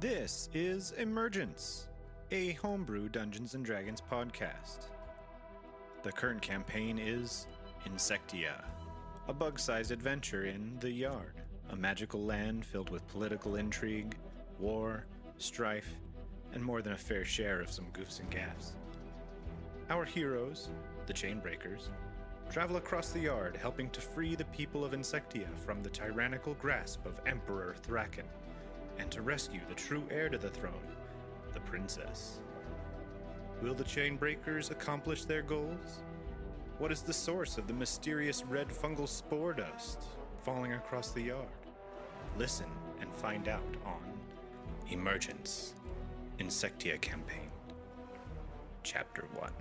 This is Emergance, a homebrew Dungeons & Dragons podcast. The current campaign is Insectia, a bug-sized adventure in the Yard, a magical land filled with political intrigue, war, strife, and more than a fair share of some goofs and gaffes. Our heroes, the Chainbreakers, travel across the Yard helping to free the people of Insectia from the tyrannical grasp of Emperor Thraken, and to rescue the true heir to the throne, the princess. Will the Chainbreakers accomplish their goals? What is the source of the mysterious red fungal spore dust falling across the Yard? Listen and find out on Emergance, Insectia Campaign, Chapter 1.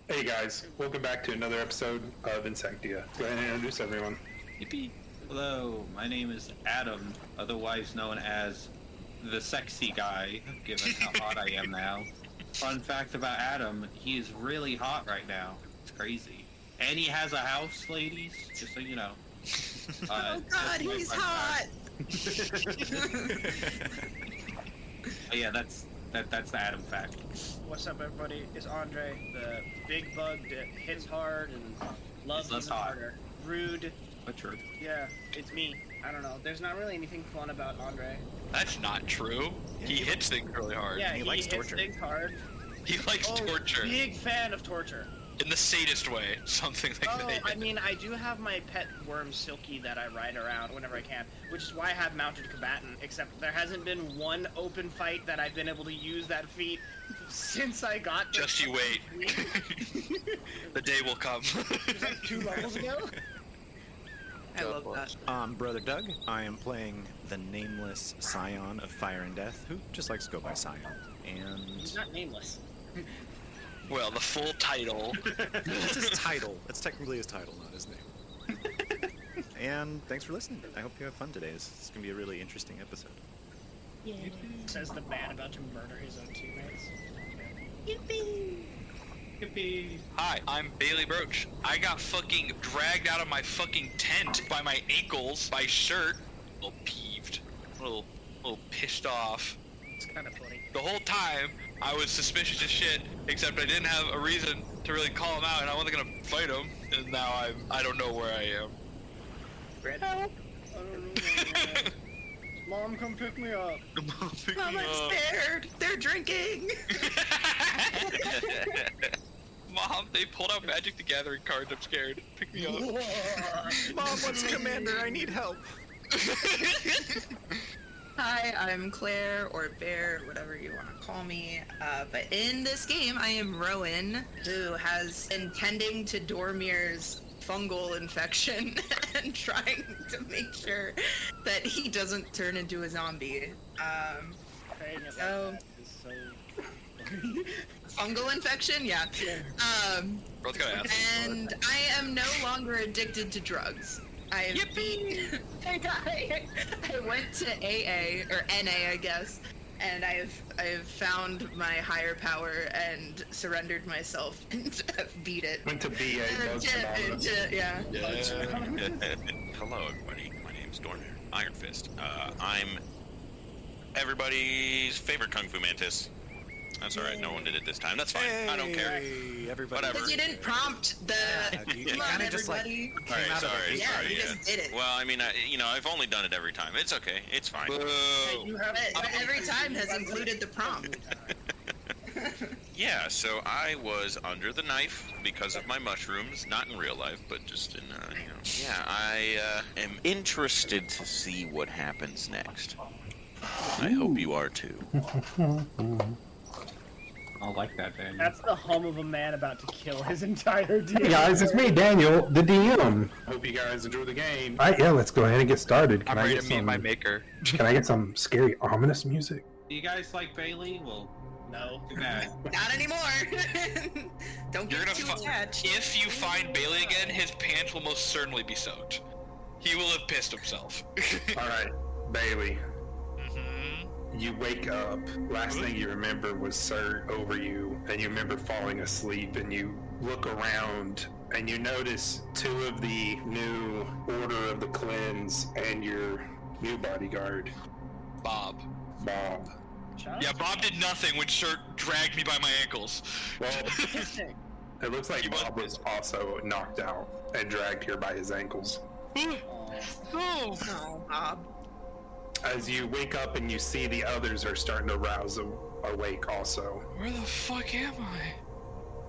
Hey guys, welcome back to another episode of Insectia. Go ahead and introduce everyone. Yippee! Hello, my name is Adam, otherwise known as the sexy guy, given how hot I am now. Fun fact about Adam, he is really hot right now. It's crazy. And he has a house, ladies, just so you know. Oh god, he's hot! Yeah, that's the Adam fact. What's up, everybody? It's Andre, the big bug that hits hard and loves even harder. Rude. But true. Yeah, it's me. I don't know. There's not really anything fun about Andre. That's not true. He hits things really hard. Yeah, he likes hits torture. things hard. He likes torture. Big fan of torture. In the sadist way, something like that. I mean, I do have my pet worm Silky that I ride around whenever I can, which is why I have mounted combatant, except there hasn't been one open fight that I've been able to use that feat since I got this. Just you wait. The day will come. It was like 2 levels ago. I love that. Brother Doug, I am playing the nameless scion of Fire and Death, who just likes to go by Scion. And He's not nameless. Well, the full title. that's his title. That's technically his title, not his name. And thanks for listening. I hope you have fun today. It's going to be a really interesting episode. Says the man about to murder his own teammates. Yippee! Hi, I'm Bailey Broach. I got fucking dragged out of my fucking tent by my ankles, by shirt. A little peeved. A little pissed off. It's kind of funny. The whole time, I was suspicious as shit, except I didn't have a reason to really call him out, and I wasn't gonna fight him, and now I don't know where I am. Help! I don't know. Mom, come pick me up. Mom, I'm scared! They're drinking! Mom, they pulled out Magic the Gathering cards, I'm scared. Pick me up. Mom, what's Commander? I need help. Hi, I'm Claire, or Bear, whatever you want to call me. But in this game, I am Rowan, who has been tending to Dormir's fungal infection and trying to make sure that he doesn't turn into a zombie. So... fungal infection? Yeah. Bro's gotta ask. And I am no longer addicted to drugs. I went to AA, or NA, I guess, and I've found my higher power and surrendered myself and beat it. Went to BA. Yeah. Hello, everybody. My name's Dorner, Iron Fist. I'm everybody's favorite Kung Fu Mantis. That's alright, no one did it this time. That's fine. I don't care. Everybody. Whatever. Because you didn't prompt the... Come on, everybody. Alright, sorry. Yeah, you just did it. Well, I mean, I've only done it every time. It's okay. It's fine. But every time has included the prompt. Yeah, so I was under the knife because of my mushrooms. Not in real life, but just in, Yeah, I am interested to see what happens next. I hope you are too. I like that, Daniel. That's the hum of a man about to kill his entire DM. Hey guys, it's me, Daniel, the DM. Hope you guys enjoy the game. Alright, yeah, let's go ahead and get started. I'm ready to meet my maker. Can I get some scary, ominous music? Do you guys like Bailey? Well, No. too bad. Not anymore. Don't You're get gonna too attached. If you find Bailey again, his pants will most certainly be soaked. He will have pissed himself. Alright, Bailey. You wake up, last thing you remember was Sir over you, and you remember falling asleep, and you look around, and you notice two of the new Order of the Cleanse and your new bodyguard, Bob. Shut up. Bob did nothing when Shirt dragged me by my ankles. Well, Autistic. it looks like He was- Bob was also knocked out and dragged here by his ankles. Oh. Oh, Bob. As you wake up and you see the others are starting to rouse awake also. Where the fuck am I?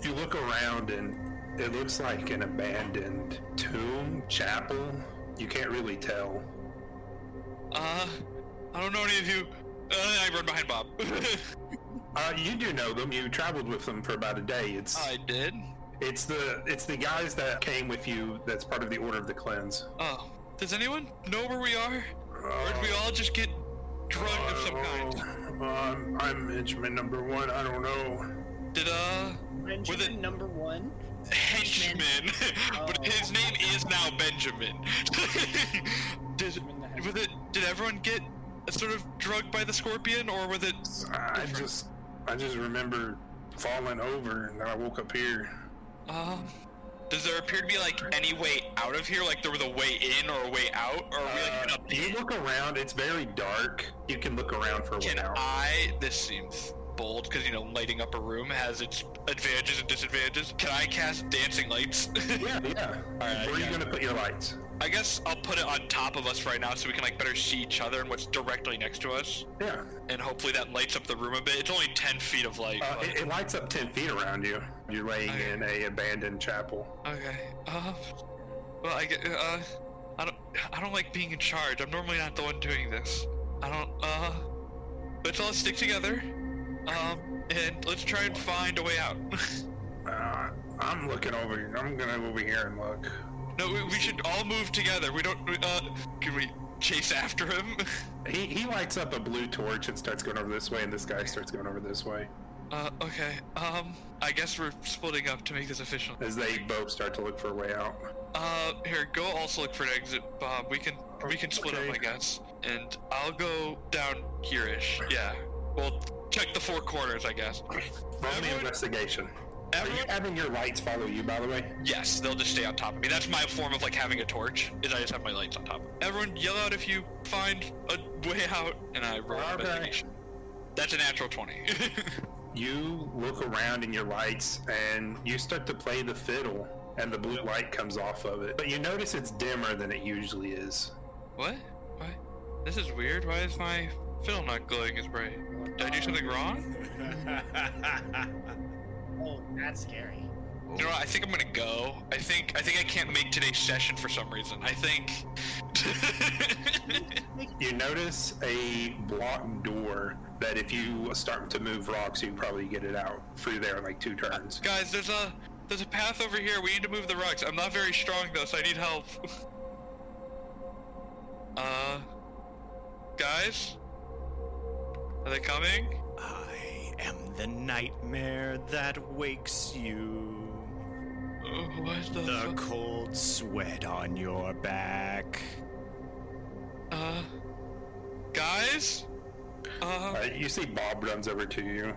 You look around and it looks like an abandoned tomb, chapel. You can't really tell. I don't know any of you. I run behind Bob. You do know them. You traveled with them for about a day. I did? It's the guys that came with you. That's part of the Order of the Cleanse. Oh. Does anyone know where we are? Or did we all just get drugged of some kind? I'm henchman number 1. I don't know. Did, Benjamin number 1. henchman, but his name is now Benjamin. Did everyone get sort of drugged by the scorpion, or was it? I just remember falling over, and then I woke up here. Does there appear to be like any way out of here? Like there was a way in or a way out, or are we like in a pit? You look around. It's very dark. You can look around for a way out. This seems bold because lighting up a room has its advantages and disadvantages. Can I cast dancing lights? Yeah. Alright, Where are you gonna put your lights? I guess I'll put it on top of us right now so we can like better see each other and what's directly next to us. Yeah. And hopefully that lights up the room a bit. It's only 10 feet of light. but- It lights up 10 feet around you. You're laying Okay. in a abandoned chapel. Okay. Well, I don't like being in charge. I'm normally not the one doing this. Let's all stick together. And let's try and find a way out. I'm looking over here. I'm gonna go over here and look. No, we should all move together. Can we chase after him? He lights up a blue torch and starts going over this way, and this guy starts going over this way. Okay. I guess we're splitting up to make this official. As they both start to look for a way out. Here, go also look for an exit, Bob. We can split up, Okay. I guess. And I'll go down here-ish. Yeah. We'll check the four corners, I guess. Roll the Everyone- investigation. Are you Everyone? having your lights follow you, by the way? Yes, they'll just stay on top of me. That's my form of like having a torch, is I just have my lights on top. Everyone yell out if you find a way out, and I roll Okay. investigation. That's a natural 20. You look around in your lights, and you start to play the fiddle, and the blue light comes off of it. But you notice it's dimmer than it usually is. What? Why? This is weird. Why is my fiddle not glowing as bright? Did I do something wrong? Oh, that's scary. You know what? I think I'm gonna go. I think I can't make today's session for some reason. I think. You notice a blocked door that if you start to move rocks, you can probably get it out through there in like 2 turns. Guys, there's a path over here. We need to move the rocks. I'm not very strong though, so I need help. Guys? Are they coming? I am the nightmare that wakes you. What the The fuck? cold sweat on your back. Guys? You see Bob runs over to you.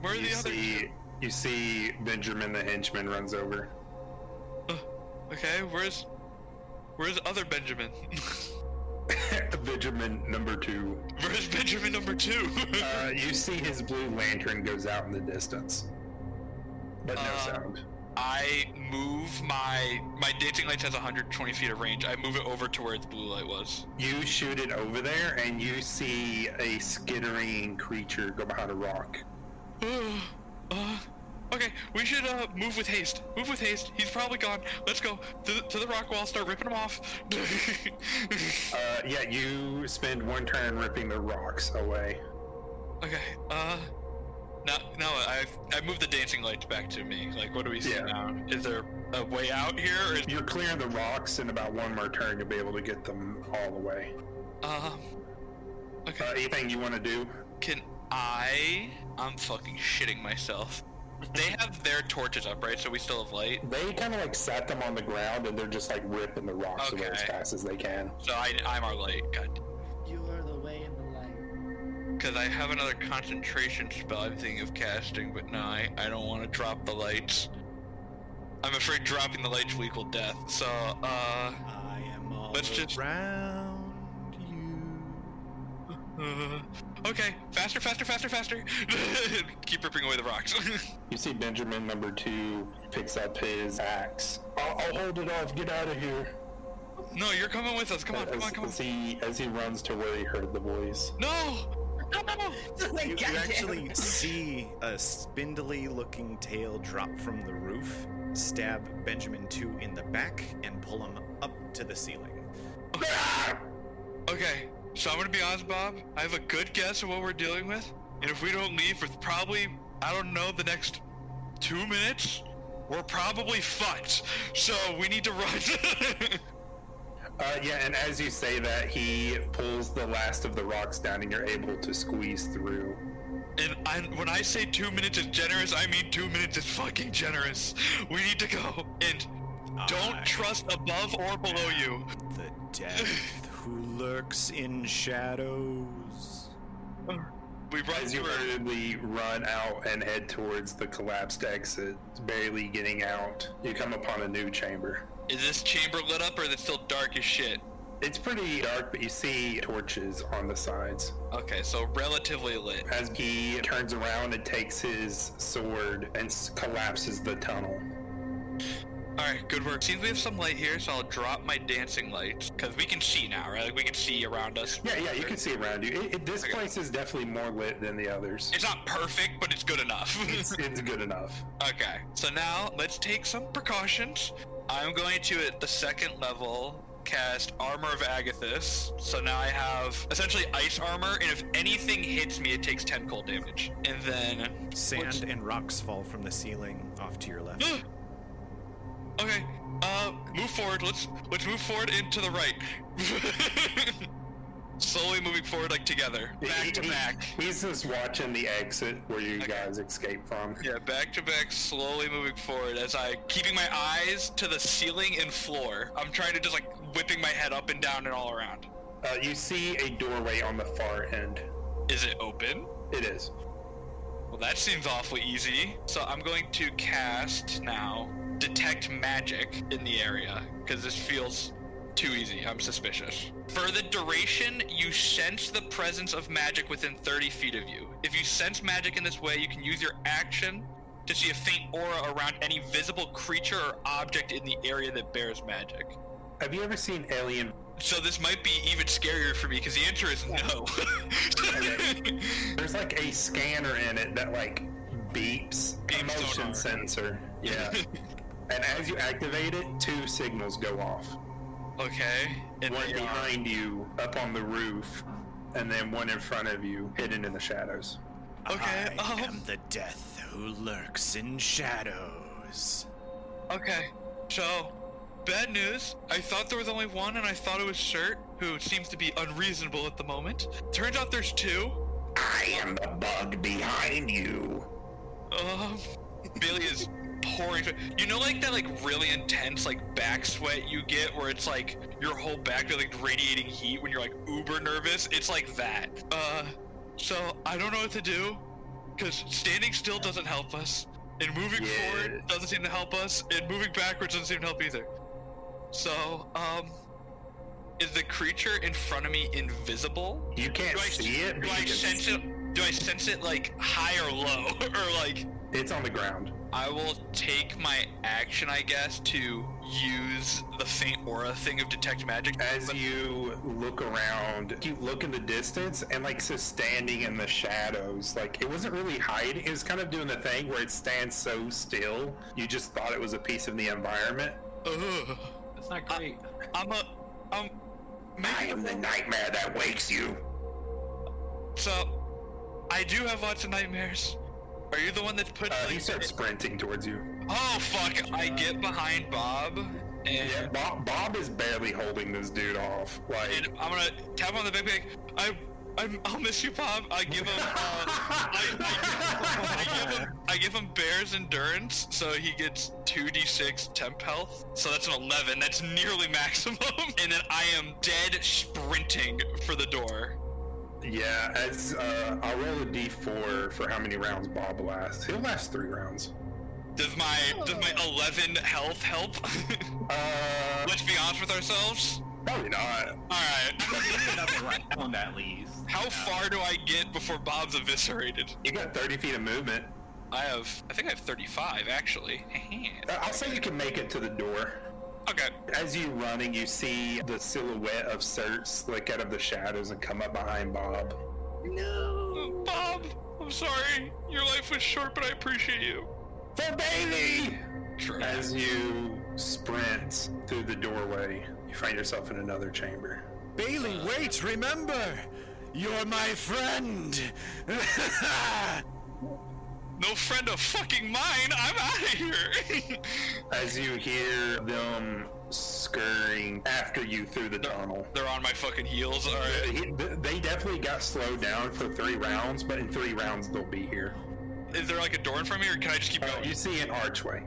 Where are the others? You see Benjamin the henchman runs over. Okay, where's other Benjamin? Benjamin number 2. Where's Benjamin number 2? You see his blue lantern goes out in the distance, but no sound. I move my dancing lights has 120 feet of range. I move it over to where its blue light was. You shoot it over there, and you see a skittering creature go behind a rock. Okay, we should move with haste. Move with haste. He's probably gone. Let's go to the rock wall. Start ripping him off. Yeah, you spend 1 turn ripping the rocks away. Okay. No, I moved the dancing lights back to me. Like, what do we see Yeah. now? Is there a way out here? Or is, You're clearing the rocks, in about 1 more turn, you'll be able to get them all away. okay. Anything you want to do? I'm fucking shitting myself. They have their torches up, right? So we still have light. They kind of like sat them on the ground, and they're just like ripping the rocks away as Okay. fast as they can. So I'm our light. God. You are the way and the light. Because I have another concentration spell I'm thinking of casting, but no, I don't want to drop the lights. I'm afraid dropping the lights will equal death. So, I am all let's just- around you. okay, faster. Keep ripping away the rocks. You see Benjamin number 2 picks up his axe. I'll hold it off. Get out of here. No, you're coming with us. Come on. As he runs to where he heard the voice. No! You actually see a spindly-looking tail drop from the roof, stab Benjamin 2 in the back, and pull him up to the ceiling. Okay, so I'm gonna be honest, Bob. I have a good guess of what we're dealing with, and if we don't leave for probably, I don't know, the next 2 minutes, we're probably fucked. So we need to run. Yeah, and as you say that, he pulls the last of the rocks down, and you're able to squeeze through. And when I say 2 minutes is generous, I mean 2 minutes is fucking generous. We need to go. And don't trust above or below you. The death who lurks in shadows. We run As you through. hurriedly run out and head towards the collapsed exit, barely getting out, you come upon a new chamber. Is this chamber lit up or is it still dark as shit? It's pretty dark, but you see torches on the sides. Okay, so relatively lit. As he turns around and takes his sword and collapses the tunnel. Alright, good work. Seems we have some light here, so I'll drop my dancing lights. Because we can see now, right? Like, we can see around us. Yeah, you can see around you. This Okay. place is definitely more lit than the others. It's not perfect, but it's good enough. It's good enough. Okay, so now let's take some precautions. I'm going to, at the second level, cast Armor of Agathis. So now I have essentially ice armor, and if anything hits me, it takes 10 cold damage. And then Sand and rocks fall from the ceiling off to your left. Okay, move forward. Let's move forward into the right. Slowly moving forward, like together, back to back. He's just watching the exit where you Okay. guys escape from. Yeah, back to back, slowly moving forward as I keeping my eyes to the ceiling and floor. I'm trying to just like whipping my head up and down and all around. You see a doorway on the far end. Is it open? It is. Well, that seems awfully easy. So I'm going to cast now Detect Magic in the area because this feels too easy. I'm suspicious. For the duration, you sense the presence of magic within 30 feet of you. If you sense magic in this way, you can use your action to see a faint aura around any visible creature or object in the area that bears magic. Have you ever seen Alien? So this might be even scarier for me because the answer is no. Okay. There's like a scanner in it that like beeps. Beep A motion sonar. sensor. Yeah. And as you activate it, 2 signals go off. Okay. And One they are- behind you up on the roof, and then one in front of you hidden in the shadows. Okay, I am the death who lurks in shadows. Okay, so, bad news. I thought there was only one, and I thought it was Shirt, who seems to be unreasonable at the moment. Turns out there's 2. I am the bug behind you. Bailey is pouring. You know, like that, like really intense, like back sweat you get, where it's like your whole back is like radiating heat when you're like uber nervous. It's like that. So I don't know what to do, because standing still doesn't help us, and moving forward doesn't seem to help us, and moving backwards doesn't seem to help either. So, is the creature in front of me invisible? You can't see it, but Do I you can sense it? Do I sense it like high or low, or like? It's on the ground. I will take my action, I guess, to use the faint aura thing of detect magic. As you look around, you look in the distance, and like so standing in the shadows, like it wasn't really hiding. It was kind of doing the thing where it stands so still, you just thought it was a piece of the environment. Ugh. That's not great. I am the nightmare that wakes you. So, I do have lots of nightmares. Are you the one that's put? He starts sprinting towards you. Oh fuck! I get behind Bob, and Yeah, Bob is barely holding this dude off. Like, and I'm gonna tap on the backpack. I'll miss you, Bob. I give him, I give him Bear's Endurance, so he gets 2d6 temp health. So that's an 11. That's nearly maximum. And then I am dead sprinting for the door. yeah, as I'll roll a d4 for how many rounds Bob lasts. He'll last 3 rounds. Does my 11 health help? Let's be honest with ourselves. Probably not. Alright. Another round at least. How far do I get before Bob's eviscerated? You got 30 feet of movement. I think I have 35, actually. I'll say you can make it to the door. Okay. As you running, you see the silhouette of Cert slick out of the shadows and come up behind Bob. No. Bob, I'm sorry. Your life was short, but I appreciate you. For Bailey! True. As you sprint through the doorway, you find yourself in another chamber. Bailey, wait, remember! You're my friend! No friend of fucking mine. I'm out of here. As you hear them scurrying after you through the tunnel. They're on my fucking heels. All right. They definitely got slowed down for 3 rounds, but in 3 rounds they'll be here. Is there like a door in front of me, or can I just keep going? You see an archway.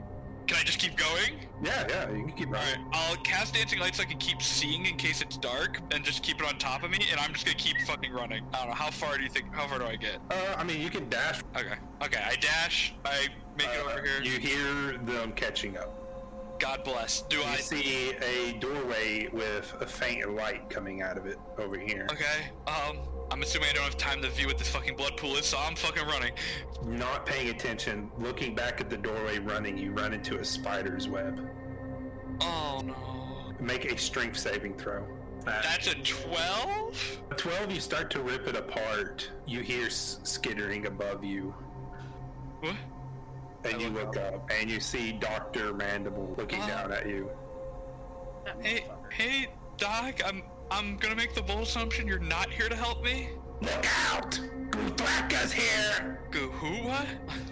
Can I just keep going? Yeah, you can keep going. Alright, I'll cast Dancing Lights so I can keep seeing in case it's dark, and just keep it on top of me, and I'm just gonna keep fucking running. I don't know, how far do I get? I mean, you can dash. Okay, I dash, I make it over here. You hear them catching up. God bless. You see a doorway with a faint light coming out of it over here. Okay, I'm assuming I don't have time to view what this fucking blood pool is, so I'm fucking running. Not paying attention, looking back at the doorway running, you run into a spider's web. Oh no. Make a strength saving throw. That's a 12? 12, you start to rip it apart. You hear skittering above you. What? And you look up, and you see Dr. Mandible looking down at you. Hey, Doc, I'm gonna make the bold assumption you're not here to help me? Look out! Guthlaka's here! Who, what?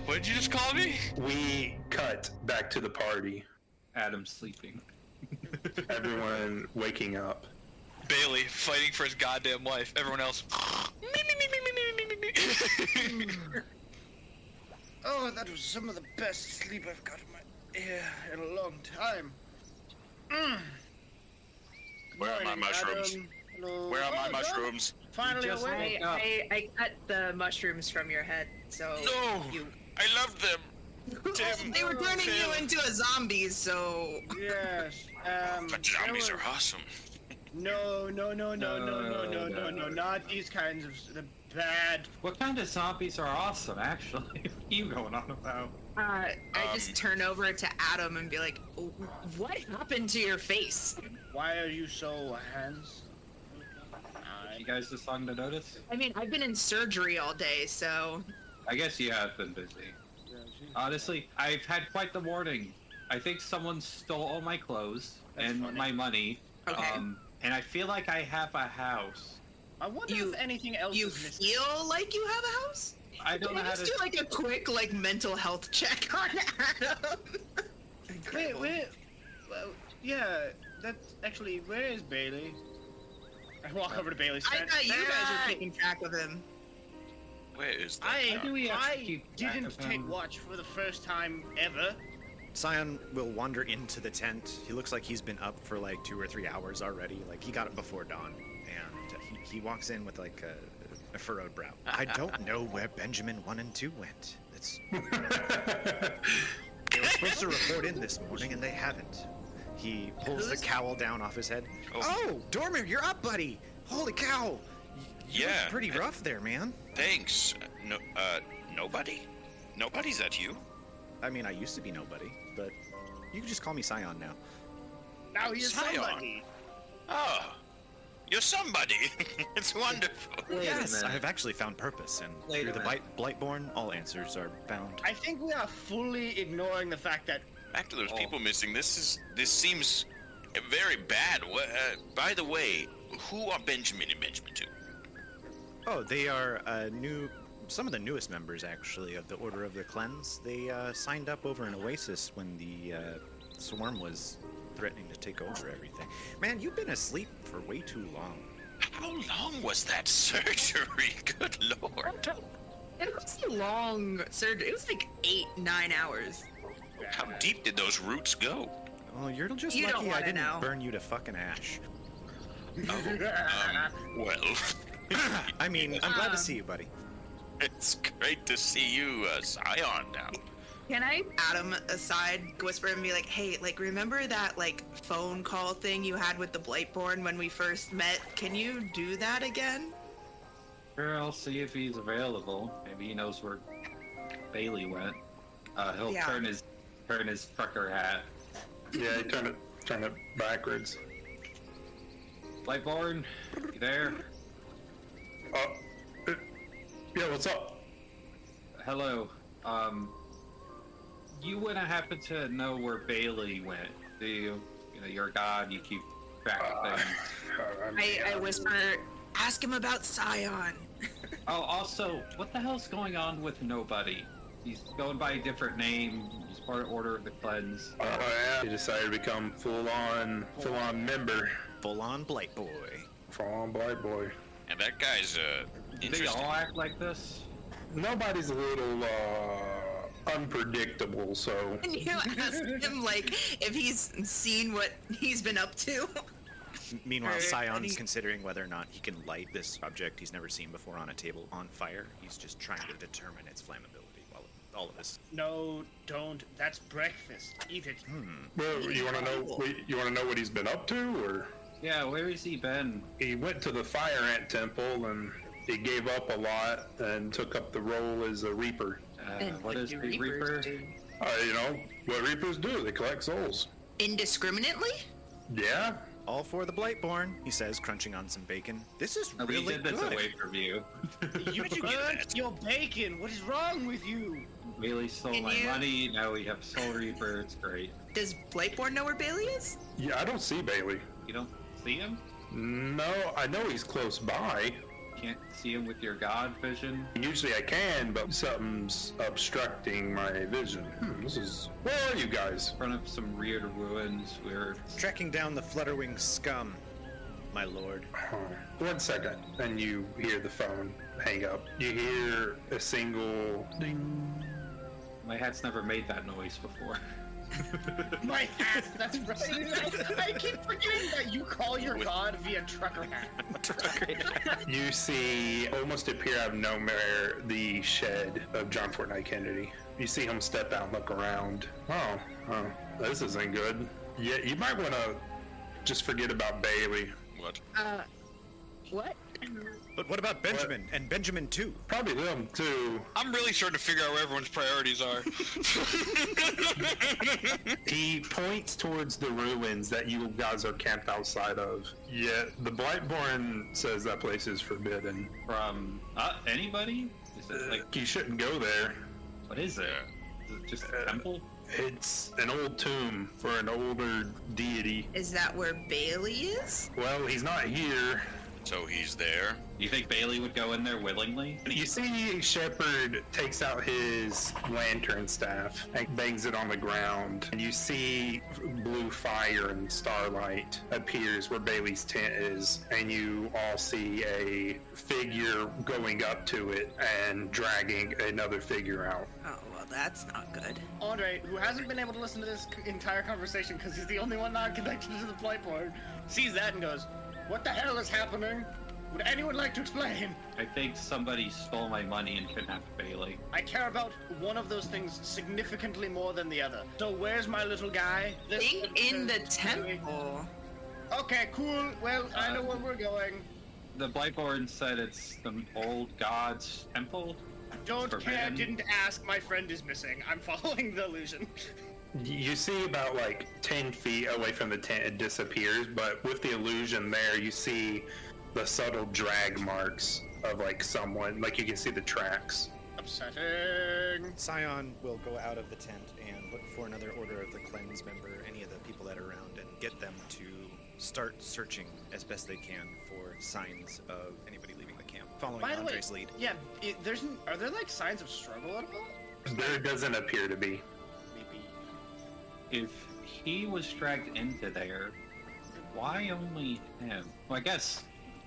What did you just call me? We cut back to the party. Adam's sleeping. Everyone waking up. Bailey fighting for his goddamn life. Everyone else. Oh, that was some of the best sleep I've got in a long time. Where are my mushrooms? Hello. Where are my Oh, mushrooms? Finally Just awake. woke up. I cut the mushrooms from your head, so No! you. I love them! Tim! They were turning Tim. you into a zombie, so. Yes. But zombies are awesome. No, not these kinds of the bad. What kind of zombies are awesome, actually? What are you going on about? I just turn over to Adam and be like, "What happened to your face?" Why are you so hands? You guys just starting to notice? I mean, I've been in surgery all day, so. I guess you have been busy. Honestly, I've had quite the morning. I think someone stole all my clothes and funny. my money. Okay. And I feel like I have a house. I wonder if anything else You is missing. feel like you have a house? I don't Can know I how just to. do like a quick mental health check on Adam? Wait, where? Well, yeah, that's actually. Where is Bailey? I walk over to Bailey's I friend. thought you guys were keeping track of him. Where is that? I do we actually keep track didn't of take him? watch for the first time ever. Scion will wander into the tent. He looks like he's been up for like 2 or 3 hours already. Like he got up before dawn, and he walks in with like a furrowed brow. I don't know where Benjamin 1 and 2 went. It's they were supposed to report in this morning, and they haven't. He pulls the cowl down off his head. Oh, Dormer, you're up, buddy! Holy cow! You look Yeah. pretty rough there, man. Thanks. No, nobody? Nobody's that you? I mean, I used to be nobody, but you can just call me Scion now. Now he's Scion. somebody. Oh, you're somebody. It's wonderful. Wait Yes, a I minute. have actually found purpose, and Wait through a the minute. Blightborn, all answers are found. I think we are fully ignoring the fact that Back to those people missing. This seems very bad. By the way, who are Benjamin and Benjamin 2? Oh, they are some of the newest members, actually, of the Order of the Cleanse. They signed up over in Oasis when the swarm was threatening to take over everything. Man, you've been asleep for way too long. How long was that surgery? Good lord. It was a long surgery. It was like 8-9 hours. How deep did those roots go? Well, you're just You don't lucky I wanna didn't know. burn you to fucking ash. Well, I mean, I'm glad to see you, buddy. it's great to see you, Scion, now. Can I Adam aside, whisper and be like, hey, like, remember that, like, phone call thing you had with the Blightborn when we first met? Can you do that again? Sure, I'll see if he's available. Maybe he knows where Bailey went. He'll turn his trucker hat. Yeah, he turn it backwards. Blightborn, you there? Yeah, what's up? Hello. You wouldn't happen to know where Bailey went, do you? You know, you're a god, you keep track of things. I whisper, ask him about Scion. Oh, also, what the hell's going on with Nobody? He's going by a different name. He's part of Order of the Cleanse. Oh yeah, he decided to become full-on member. Full-on Blight Boy. Full-on Blight Boy. And that guy's Do they interesting. all act like this? Nobody's a little unpredictable, so Can you ask him, like, if he's seen what he's been up to? Meanwhile, Or Scion's any- considering whether or not he can light this object he's never seen before on a table on fire. He's just trying to determine its flammability while all of this. No, don't. That's breakfast. Eat it. well, you want to know? You want to know what he's been up to, or Yeah, where has he been? he went to the Fire Ant Temple and he gave up a lot and took up the role as a Reaper. What is do the Reaper? do? You know what Reapers do? They collect souls. Indiscriminately? Yeah. All for the Blightborn, he says, crunching on some bacon. This is No, we really did this good. away from you. You burnt your bacon. What is wrong with you? Bailey stole Can my you- money, now we have Soul Reaper, it's great. Does Blightborn know where Bailey is? Yeah, I don't see Bailey. You don't see him? No, I know he's close by. Can't see him with your god vision? Usually I can, but something's obstructing my vision. Where are you guys? In front of some weird ruins, we're... Tracking down the Flutterwing scum, my lord. Oh, 1 second, and you hear the phone hang up. You hear a single ding. My hat's never made that noise before. My hat. That's right. I keep forgetting that you call your god via trucker hat. You see, almost appear out of nowhere, the shed of John Fortnite Kennedy. You see him step out and look around. Oh, this isn't good. Yeah, you might want to just forget about Bailey. What? What? But what about Benjamin? And Benjamin too? Probably them too. I'm really starting to figure out where everyone's priorities are. He points towards the ruins that you guys are camped outside of. Yeah, the Blightborn says that place is forbidden. From, anybody? Is it like, You shouldn't go there. what is it? Is it just a temple? It's an old tomb for an older deity. Is that where Bailey is? Well, he's not here. So he's there. Do you think Bailey would go in there willingly? You see Shepard takes out his lantern staff and bangs it on the ground. And you see blue fire and starlight appears where Bailey's tent is. And you all see a figure going up to it and dragging another figure out. Oh, well, that's not good. Andre, who hasn't been able to listen to this entire conversation because he's the only one not connected to the Blightborn, sees that and goes, "What the hell is happening? Would anyone like to explain? I think somebody stole my money and kidnapped Bailey. I care about one of those things significantly more than the other. So where's my little guy? Think in the temple. Okay, cool. Well, I know where we're going. The Blightborn said it's the old god's temple. Don't care, forbidden. didn't ask. My friend is missing. I'm following the illusion. You see about like 10 feet away from the tent, it disappears, but with the illusion there, you see the subtle drag marks of like someone, like you can see the tracks. Upsetting. Scion will go out of the tent and look for another Order of the Cleanse member, any of the people that are around, and get them to start searching as best they can for signs of anybody leaving the camp, following By the way, Andre's lead. yeah, are there like signs of struggle at all? There doesn't appear to be. Maybe. If he was dragged into there, why only him? Well, I guess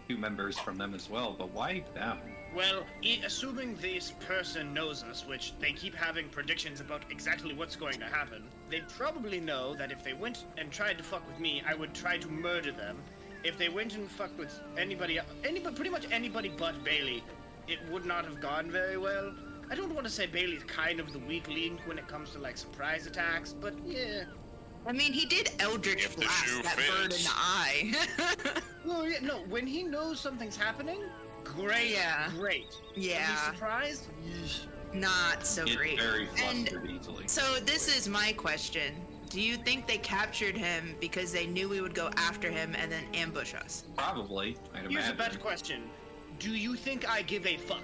2 members from them as well, but why them? Well, assuming this person knows us, which they keep having predictions about exactly what's going to happen, they'd probably know that if they went and tried to fuck with me, I would try to murder them. If they went and fucked with anybody, pretty much anybody but Bailey, it would not have gone very well. I don't want to say Bailey's kind of the weak link when it comes to like surprise attacks, but yeah. I mean, he did Eldritch If the Blast shoe that bird in fits. the eye. Well, yeah, no, when he knows something's happening, great, Yeah. great. When Yeah. he's surprised, yeesh. Not so Get great. very And flustered easily. so this is my question. Do you think they captured him because they knew we would go after him and then ambush us? Probably, I'd Here's a imagine. better question. Do you think I give a fuck?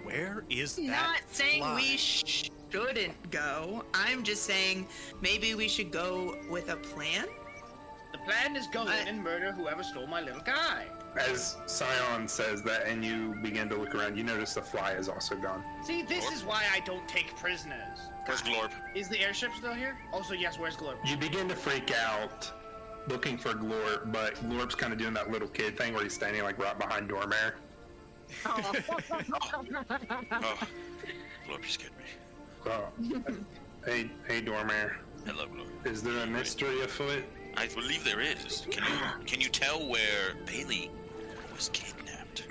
Where is that Not saying fly? we shouldn't go. I'm just saying maybe we should go with a plan. The plan is go in and murder whoever stole my little guy. As Scion says that and you begin to look around, you notice the fly is also gone. See, this is why I don't take prisoners. Where's Glorp? Is the airship still here? Also, yes, where's Glorp? You begin to freak out looking for Glorp, but Glorp's kind of doing that little kid thing where he's standing like right behind Dormare. Oh, Glorp, you scared me. Oh. Hey, Dormare. Hello, Glorp. Is there a mystery afoot? I believe there is. Can you tell where Bailey was kidnapped?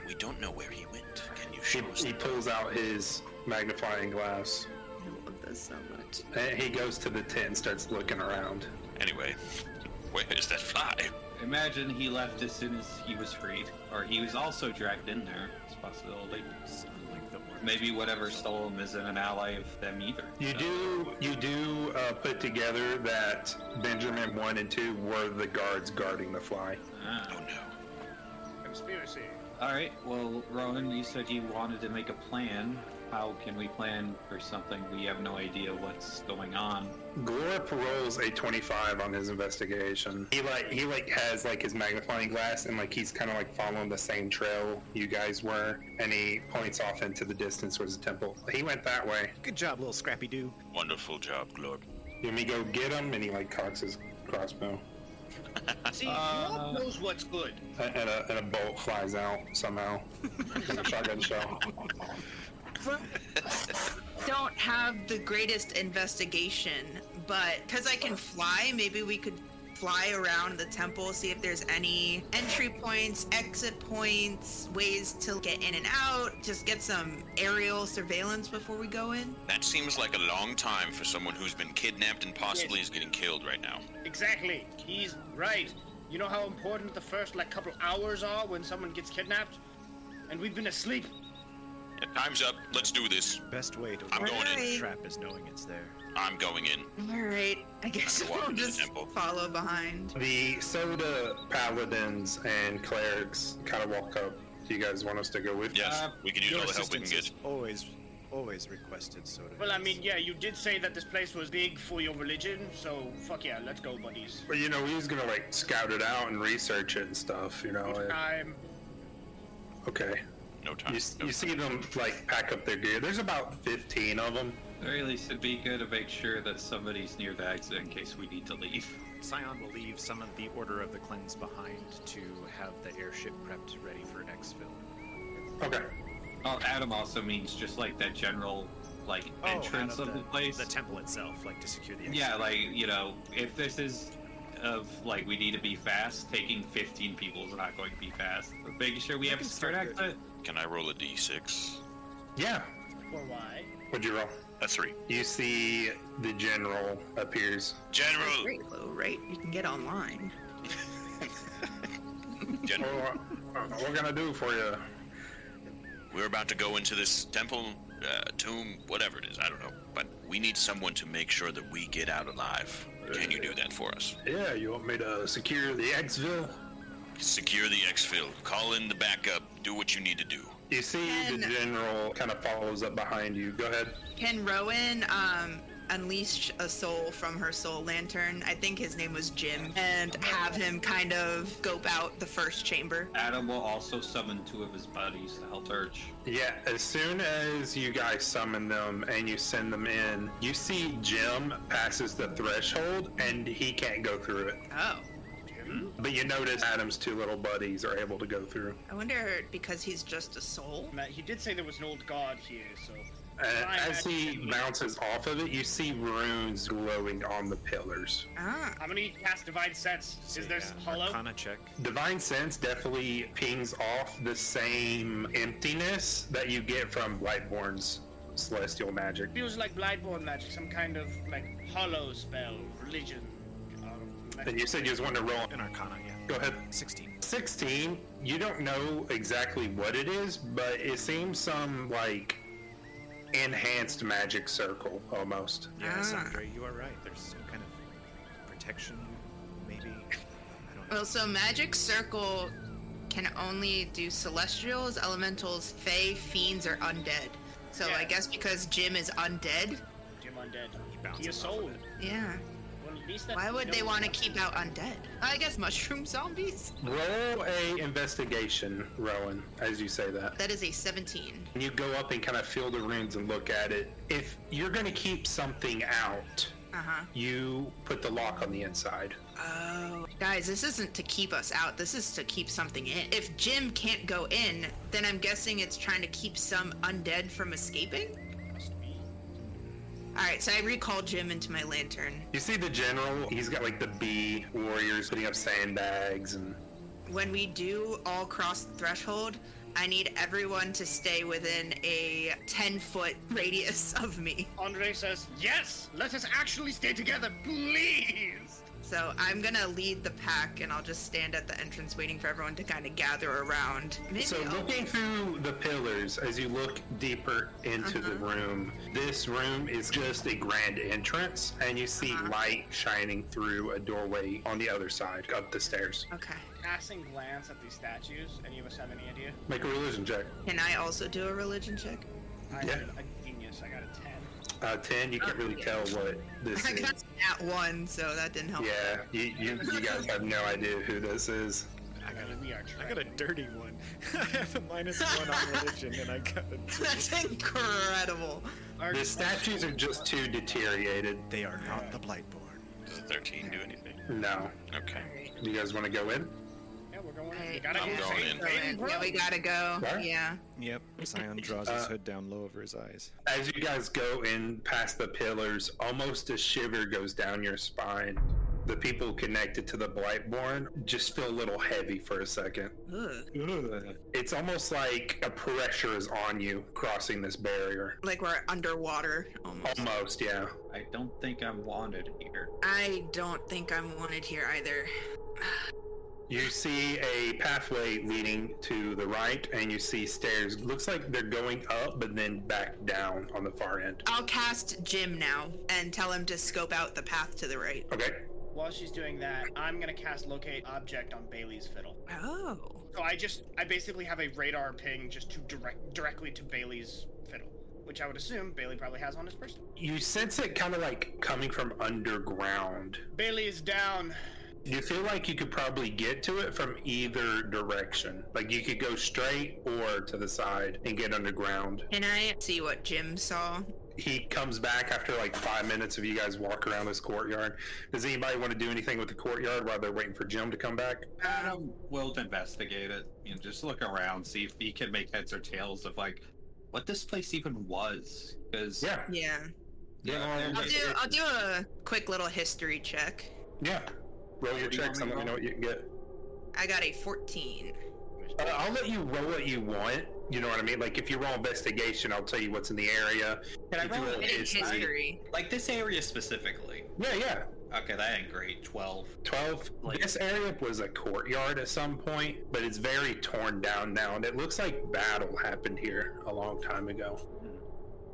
We don't know where he went. Can you show us? He pulls out his magnifying glass. I love this so much. And he goes to the tent and starts looking around. Anyway, where is that fly? Imagine he left as soon as he was freed, or he was also dragged in there. It's a possibility. Maybe whatever stole him isn't an ally of them either. You do put together that Benjamin 1 and 2 were the guards guarding the fly. Ah. Oh no. Conspiracy. All right. Well, Rowan, you said you wanted to make a plan. How can we plan for something we have no idea what's going on? Glorp rolls a 25 on his investigation. He has like his magnifying glass and like he's kind of like following the same trail you guys were, and he points off into the distance towards the temple. He went that way. Good job, little Scrappy Doo. Wonderful job, Glorp. You want me to go get him? And he like cocks his crossbow, See, Glorp knows what's good. and a bolt flies out somehow. It's a shotgun shell. Don't have the greatest investigation, but because I can fly, maybe we could fly around the temple, see if there's any entry points, exit points, ways to get in and out, just get some aerial surveillance before we go in. That seems like a long time for someone who's been kidnapped and possibly is getting killed right now. Exactly. He's right. You know how important the first couple hours are when someone gets kidnapped? And we've been asleep. Yeah, time's up. Let's do this. Best way to I'm avoid going in. the trap is knowing it's there. I'm going in. All right, I guess I'm gonna walk we'll into the just temple. follow behind. The Soda paladins and clerics kind of walk up. Do you guys want us to go with you? Yes, we can use Your all the help we can assistance get. is always requested, Soda. Well, I mean, yeah, you did say that this place was big for your religion, so fuck yeah, let's go, buddies. But you know, we was gonna like scout it out and research it and stuff. You know. Good time. Okay. No time. You see them like pack up their gear. There's about 15 of them. At the very least, it'd be good to make sure that somebody's near the exit in case we need to leave. Scion will leave some of the Order of the Cleanse behind to have the airship prepped ready for exfil. Okay. Oh, Adam also means just like that general entrance of the place. The temple itself, like to secure the exit. Yeah, if this is we need to be fast, taking 15 people is not going to be fast. But making sure we have a can start start exit. Can I roll a d6? Yeah. Or why? What'd you roll? A 3. You see the general appears. General! Great low rate. You can get online. General, What can I do for you? we're about to go into this temple, tomb, whatever it is, I don't know. But we need someone to make sure that we get out alive. Can you do that for us? Yeah, you want me to secure the exfil? Secure the exfil. Call in the backup. Do what you need to do. You see the general kind of follows up behind you. Go ahead. Can Rowan unleash a soul from her soul lantern? I think his name was Jim, and have him kind of scope out the first chamber. Adam will also summon 2 of his buddies to help search. Yeah, as soon as you guys summon them and you send them in, you see Jim passes the threshold and he can't go through it. Oh. Jim But you notice Adam's two little buddies are able to go through. I wonder because he's just a soul. He did say there was an old god here, so... As he bounces off of it, you see runes glowing on the pillars. Ah. I'm gonna cast Divine Sense. Is there hollow? Arcana check. Divine Sense definitely pings off the same emptiness that you get from Blightborn's celestial magic. Feels like Blightborn magic, some kind of, like, hollow spell, religion. And you said you just want to roll An Arcana, yeah. Go ahead. 16. 16, you don't know exactly what it is, but it seems some, like, enhanced magic circle, almost. Yes, Andre, you are right. There's some kind of protection, maybe. I don't know. Well, so magic circle can only do celestials, elementals, fae, fiends, or undead. So Yeah. I guess because Jim is undead. Jim undead. He bounces He is off of soul. it. Yeah. Well, at least that Why would no they one want to knows. keep out undead? I guess mushroom zombies. Roll a investigation, Rowan, as you say that. That is a 17. And you go up and kind of feel the runes and look at it. If you're going to keep something out, you put the lock on the inside. Oh. Guys, this isn't to keep us out. This is to keep something in. If Jim can't go in, then I'm guessing it's trying to keep some undead from escaping? Must be. Alright, so I recall Jim into my lantern. You see the general, he's got like the bee warriors putting up sandbags and... When we do all cross the threshold, I need everyone to stay within a 10-foot radius of me. Andre says, yes, let us actually stay together, please. So I'm gonna lead the pack and I'll just stand at the entrance waiting for everyone to kind of gather around. Maybe So I'll- looking through the pillars, as you look deeper into the room, this room is just a grand entrance, and you see light shining through a doorway on the other side up the stairs. Okay. Passing glance at these statues, any of us have any idea? Make a religion check. Can I also do a religion check? I Yeah. got a genius, I got a 10. 10, you can't really tell what this I is. got at 1, so that didn't help. Yeah, you guys have no idea who this is. We are I got a dirty one. I have a -1 on religion, and I got a 2. That's incredible. The statues are just too deteriorated. They are not the Blightborn. Does a 13 do anything? No. Okay. You guys want to go in? Yeah, we're going Hey, in. We gotta I'm go going save in. Baden Yeah, we Bro. gotta go. What? Yeah. Yep. Scion draws his hood down low over his eyes. As you guys go in past the pillars, almost a shiver goes down your spine. The people connected to the Blightborn just feel a little heavy for a second. Ugh. It's almost like a pressure is on you crossing this barrier. Like we're underwater almost. Almost, yeah. I don't think I'm wanted here. I don't think I'm wanted here either. You see a pathway leading to the right, and you see stairs. Looks like they're going up, but then back down on the far end. I'll cast Jim now and tell him to scope out the path to the right. Okay. While she's doing that, I'm gonna cast Locate Object on Bailey's fiddle. Oh. So I basically have a radar ping just to directly to Bailey's fiddle, which I would assume Bailey probably has on his person. You sense it kind of like coming from underground. Bailey is down. You feel like you could probably get to it from either direction. Like you could go straight or to the side and get underground. Can I see what Jim saw? He comes back after like 5 minutes of you guys walk around this courtyard. Does anybody want to do anything with the courtyard while they're waiting for Jim to come back? Adam will investigate it. You know, just look around, see if he can make heads or tails of like what this place even was. Because Yeah. Yeah. Yeah. I'll do a quick little history check. Yeah. Roll your What do you checks and want let me me to know what you can get. I got a 14. I'll let you roll what you want. You know what I mean? Like if you roll investigation, I'll tell you what's in the area. can I If you roll roll I did history. like this area specifically? Yeah. Okay, that ain't great. 12. 12. Like- This area was a courtyard at some point, but it's very torn down now, and it looks like battle happened here a long time ago.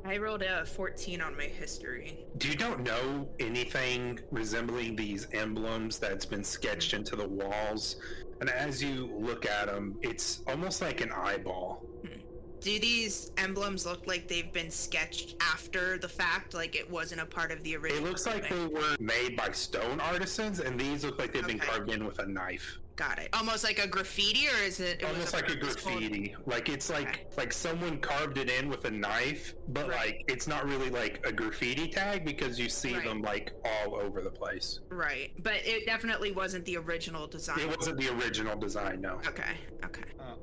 I rolled a 14 on my history. You don't know anything resembling these emblems that's been sketched into the walls, and as you look at them, it's almost like an eyeball. Do these emblems look like they've been sketched after the fact? Like it wasn't a part of the original? It looks like thing? they were made by stone artisans, and these look like they've been Okay. carved in with a knife. Got it. Almost like a graffiti, or is it Almost like a purposeful- graffiti. Like it's like someone carved it in with a knife, but Right. like it's not really like a graffiti tag because you see Right. them like all over the place. Right, but it definitely wasn't the original design. It wasn't the original design, no. Okay.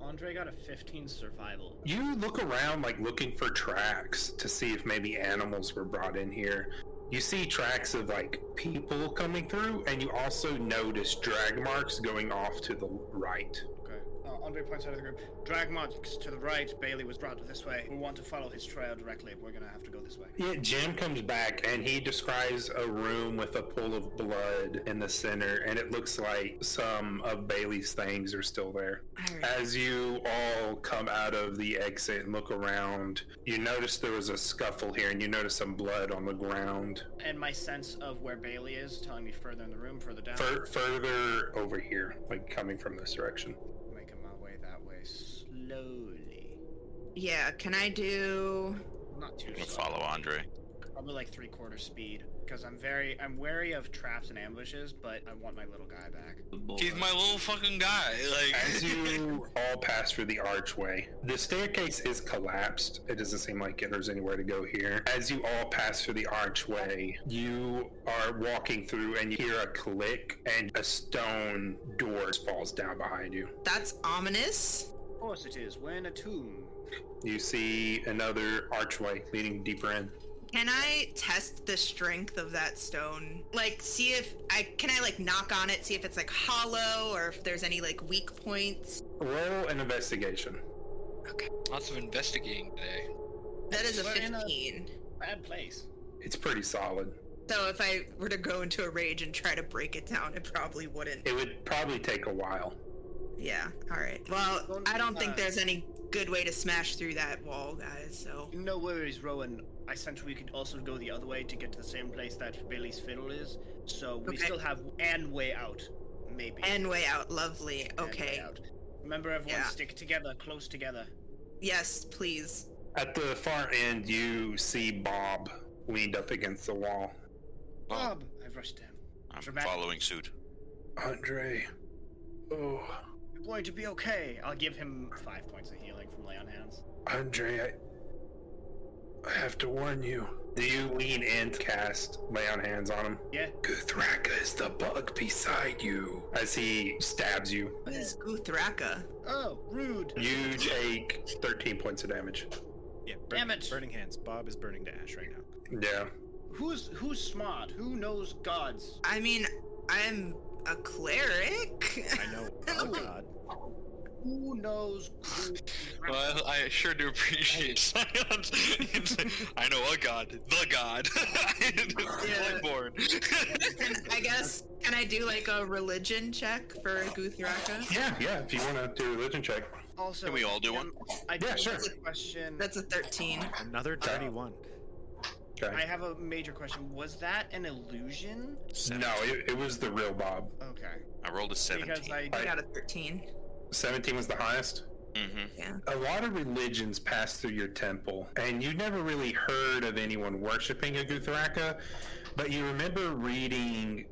Andre got a 15 survival. You look around like looking for tracks to see if maybe animals were brought in here. You see tracks of like people coming through, and you also notice drag marks going off to the right. Okay. Andre points out of the group. Drag marks to the right. Bailey was brought this way. We want to follow his trail directly. We're gonna have to go this way. Yeah, Jim comes back and he describes a room with a pool of blood in the center, and it looks like some of Bailey's things are still there. Alright. As you all come out of the exit and look around, you notice there was a scuffle here, and you notice some blood on the ground. And my sense of where Bailey is telling me further in the room, further down. Further over here, like coming from this direction. Making my way that way slowly. Yeah, can I do... Not too I'm gonna slow. follow Andre. Probably like 3/4 speed, because I'm wary of traps and ambushes, but I want my little guy back. He's my little fucking guy. Like, As you all pass through the archway, the staircase is collapsed. It doesn't seem like there's anywhere to go here. As you all pass through the archway, you are walking through and you hear a click, and a stone door falls down behind you. That's ominous. Of course it is. We're in a tomb. You see another archway leading deeper in. Can I test the strength of that stone? Like, see if can I like knock on it, see if it's like hollow or if there's any like weak points? Roll an investigation. Okay. lots of investigating today. That is a We're in a- 15. Bad place. It's pretty solid. So if I were to go into a rage and try to break it down, it probably wouldn't. It would probably take a while. Yeah, alright. Well, I don't think there's any good way to smash through that wall, guys, so... No worries, Rowan. I sense we could also go the other way to get to the same place that Bailey's fiddle is. So we Okay. still have an way out, maybe. And way out, lovely. And way Okay. out. Remember, everyone, Yeah. stick together, close together. Yes, please. At the far end, you see Bob leaned up against the wall. Bob, I've rushed in. I'm Dramatic. following suit. Andre. Oh, You're going to be okay. I'll give him 5 points of healing from lay on hands. Andre, I have to warn you. Do you lean in to cast lay on hands on him? Yeah. Guthraka is the bug beside you. As he stabs you, What is Guthraka? Oh, rude. you take 13 points of damage. Yeah, Damn it. Burning hands. Bob is burning to ash right now. Yeah. Who's smart? Who knows gods? I mean, I'm a cleric. I know. Oh God. Who knows? Well, I sure do appreciate silence. I know a god. The god. Bloodborne. I guess, can I do like a religion check for Guthraka? Yeah, if you want to do a religion check. Also, Can we all do one? I do Yeah, have sure. a question. That's a 13. Another dirty one. Okay. I have a major question. Was that an illusion? No, it was the real Bob. Okay. I rolled a 17. Because I I got a 13. 17 was the highest. Mm-hmm. Yeah. A lot of religions pass through your temple, and you never really heard of anyone worshiping a Guthraka, but you remember reading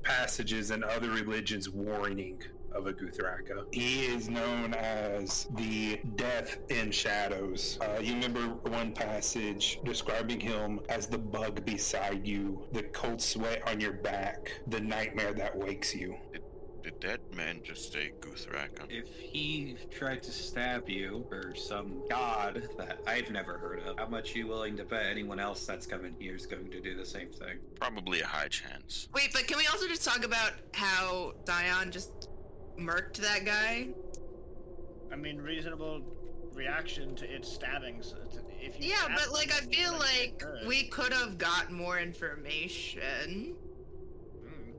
passages in other religions warning of a Guthraka. He is known as the Death in Shadows. You remember one passage describing him as the bug beside you, the cold sweat on your back, the nightmare that wakes you. Did that man just say Guthraka? If he tried to stab you, or some god that I've never heard of, how much are you willing to bet anyone else that's coming here is going to do the same thing? Probably a high chance. Wait, but can we also just talk about how Dion just murked that guy? I mean, reasonable reaction to its stabbings. If you Yeah, stab but like I someone, feel you're gonna like get hurt. we could have got more information. Mm.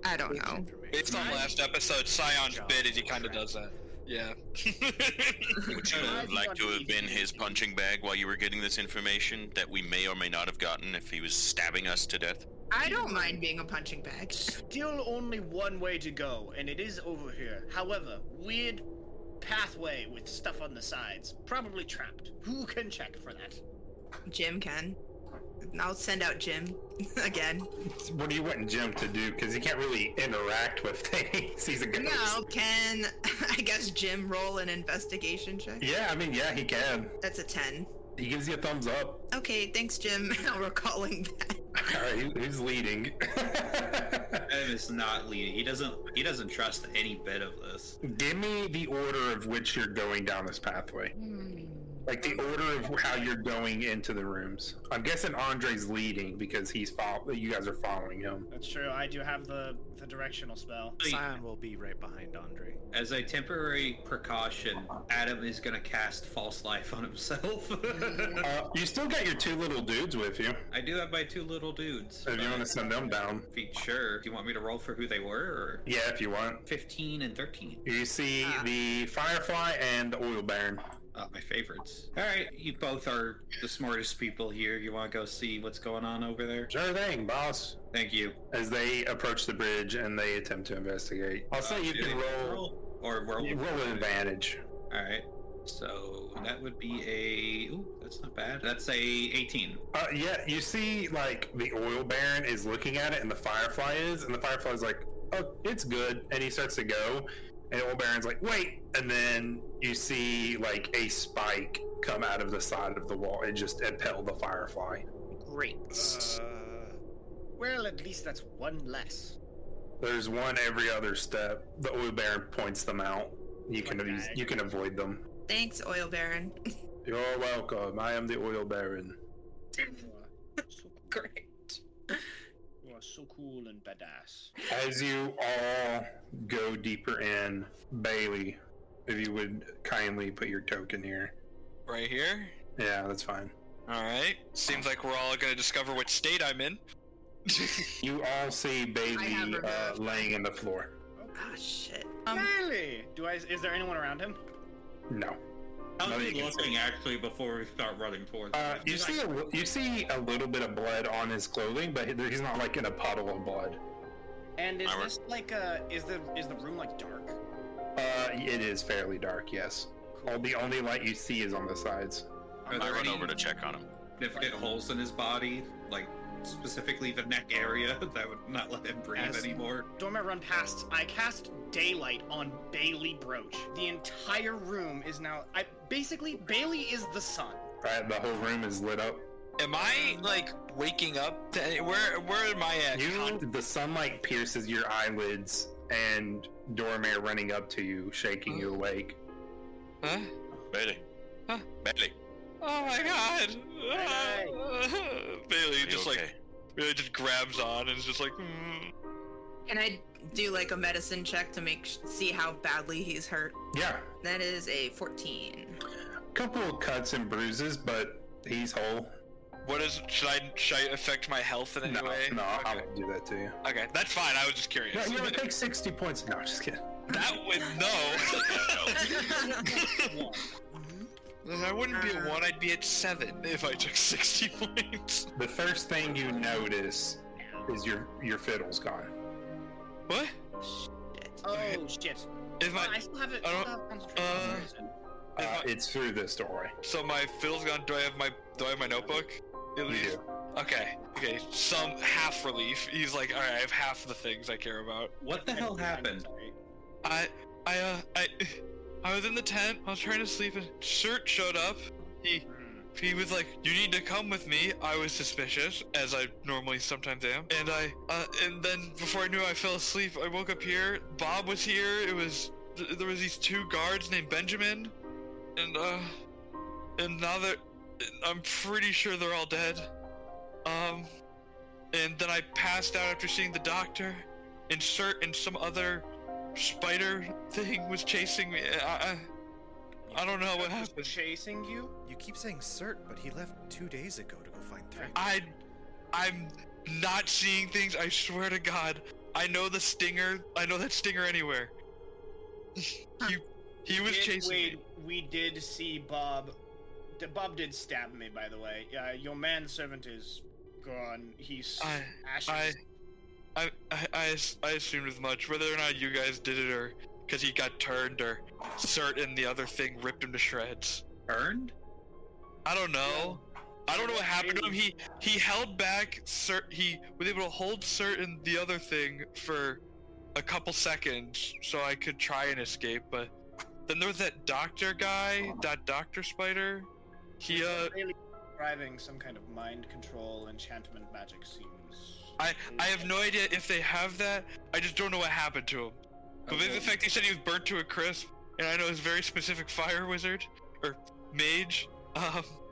I don't know. Based on last episode, Scion's bit is he kind of does that. Yeah. Would you have liked to have been his punching bag while you were getting this information that we may or may not have gotten if he was stabbing us to death? I don't mind being a punching bag. Still only one way to go, and it is over here. However, weird pathway with stuff on the sides. Probably trapped. Who can check for that? Jim can. I'll send out Jim again. What do you want Jim to do? Because he can't really interact with things. He's a ghost. No, can I guess Jim roll an investigation check? Yeah, I mean, yeah, he can. That's a 10. He gives you a thumbs up. Okay, thanks, Jim. We're calling that. All right, who's leading? Ev is not leading. He doesn't trust any bit of this. Give me the order of which you're going down this pathway. Like the order of how you're going into the rooms. I'm guessing Andre's leading because you guys are following him. That's true. I do have the directional spell. Scion will be right behind Andre. As a temporary precaution, Adam is gonna cast False Life on himself. You still got your 2 little dudes with you. I do have my 2 little dudes. If you want to send them down. Sure. Do you want me to roll for who they were? Or? Yeah, if you want. 15 and 13. You see the Firefly and the Oil Baron. My favorites. Alright, you both are the smartest people here. You want to go see what's going on over there? Sure thing, boss. Thank you. As they approach the bridge and they attempt to investigate. I'll say you can roll. Or roll. You roll an advantage. Alright. So that would be a... Ooh, that's not bad. That's a 18. Yeah, you see, like, the Oil Baron is looking at it and the Firefly is, and the Firefly's like, oh, it's good. And he starts to go. And the Oil Baron's like, wait! And then you see, like, a spike come out of the side of the wall and just impel the Firefly. Great. Well, at least that's one less. There's one every other step. The Oil Baron points them out. You can avoid them. Thanks, Oil Baron. You're welcome. I am the Oil Baron. Great. You are so cool and badass. As you all go deeper in, Bailey, if you would kindly put your token here. Right here? Yeah, that's fine. Alright. Seems like we're all gonna discover which state I'm in. You all see Bailey laying in the floor. Ah, shit. Really? Is there anyone around him? No. How's No, he you can looking actually before we start running towards him? You see a little bit of blood on his clothing, but he's not like in a puddle of blood. And is this like is the room like dark? It is fairly dark, yes. Cool. The only light you see is on the sides. Are I there run any over to check on him. significant holes in his body? Like, specifically the neck area that would not let him breathe anymore? Dormer run past. I cast daylight on Bailey Broach. The entire room is now... Basically, Bailey is the sun. Right, the whole room is lit up. Am I, like, waking up? Where am I at? The sunlight pierces your eyelids, and Dormare running up to you, shaking you awake. Huh? Bailey. Huh? Bailey. Oh my god! Bailey just okay? Bailey just grabs on and is just like, Can I do like a medicine check to see how badly he's hurt? Yeah, That is a 14. couple of cuts and bruises, but he's whole. What is? Should I affect my health in any way? No, I Okay. won't do that to you. Okay, that's fine. I was just curious. No, you only take 60 points. No, just kidding. That would no. I wouldn't be at 1. I'd be at 7 if I took 60 points. The first thing you notice is your fiddle's gone. What? Shit. Oh, shit. Is my I still have it. I don't- concentration for some reason. It's through this doorway. so my fiddle's gone. Do I have my notebook? At You least? do. Okay. Some half relief. He's like, all right, I have half the things I care about. What the hell happened? Sorry. I was in the tent. I was trying to sleep, and Shirt showed up. He was like, "You need to come with me." I was suspicious, as I normally sometimes am, and and then before I knew it, I fell asleep. I woke up here. Bob was here. There was these 2 guards named Benjamin, and now I'm pretty sure they're all dead. And then I passed out after seeing the doctor, and Shirt and some other spider thing was chasing me. I don't know what happened. Chasing you? You keep saying Cert, but he left 2 days ago to go find Threat. I'm not seeing things. I swear to God. I know the stinger. I know that stinger anywhere. He was chasing me. We did see Bob. Bob did stab me, by the way. Your manservant is gone. He's ashes. I assumed as much. Whether or not you guys did it, or because he got turned, or Cert and the other thing ripped him to shreds. Turned? I don't know. I don't know what happened to him. He held back. He was able to hold Cert and the other thing for a couple seconds, so I could try and escape. But then there was that doctor guy, that Doctor Spider. He Really driving some kind of mind control enchantment magic seems. I have no idea if they have that. I just don't know what happened to him. But the fact he said he was burnt to a crisp, and I know his very specific fire wizard or mage.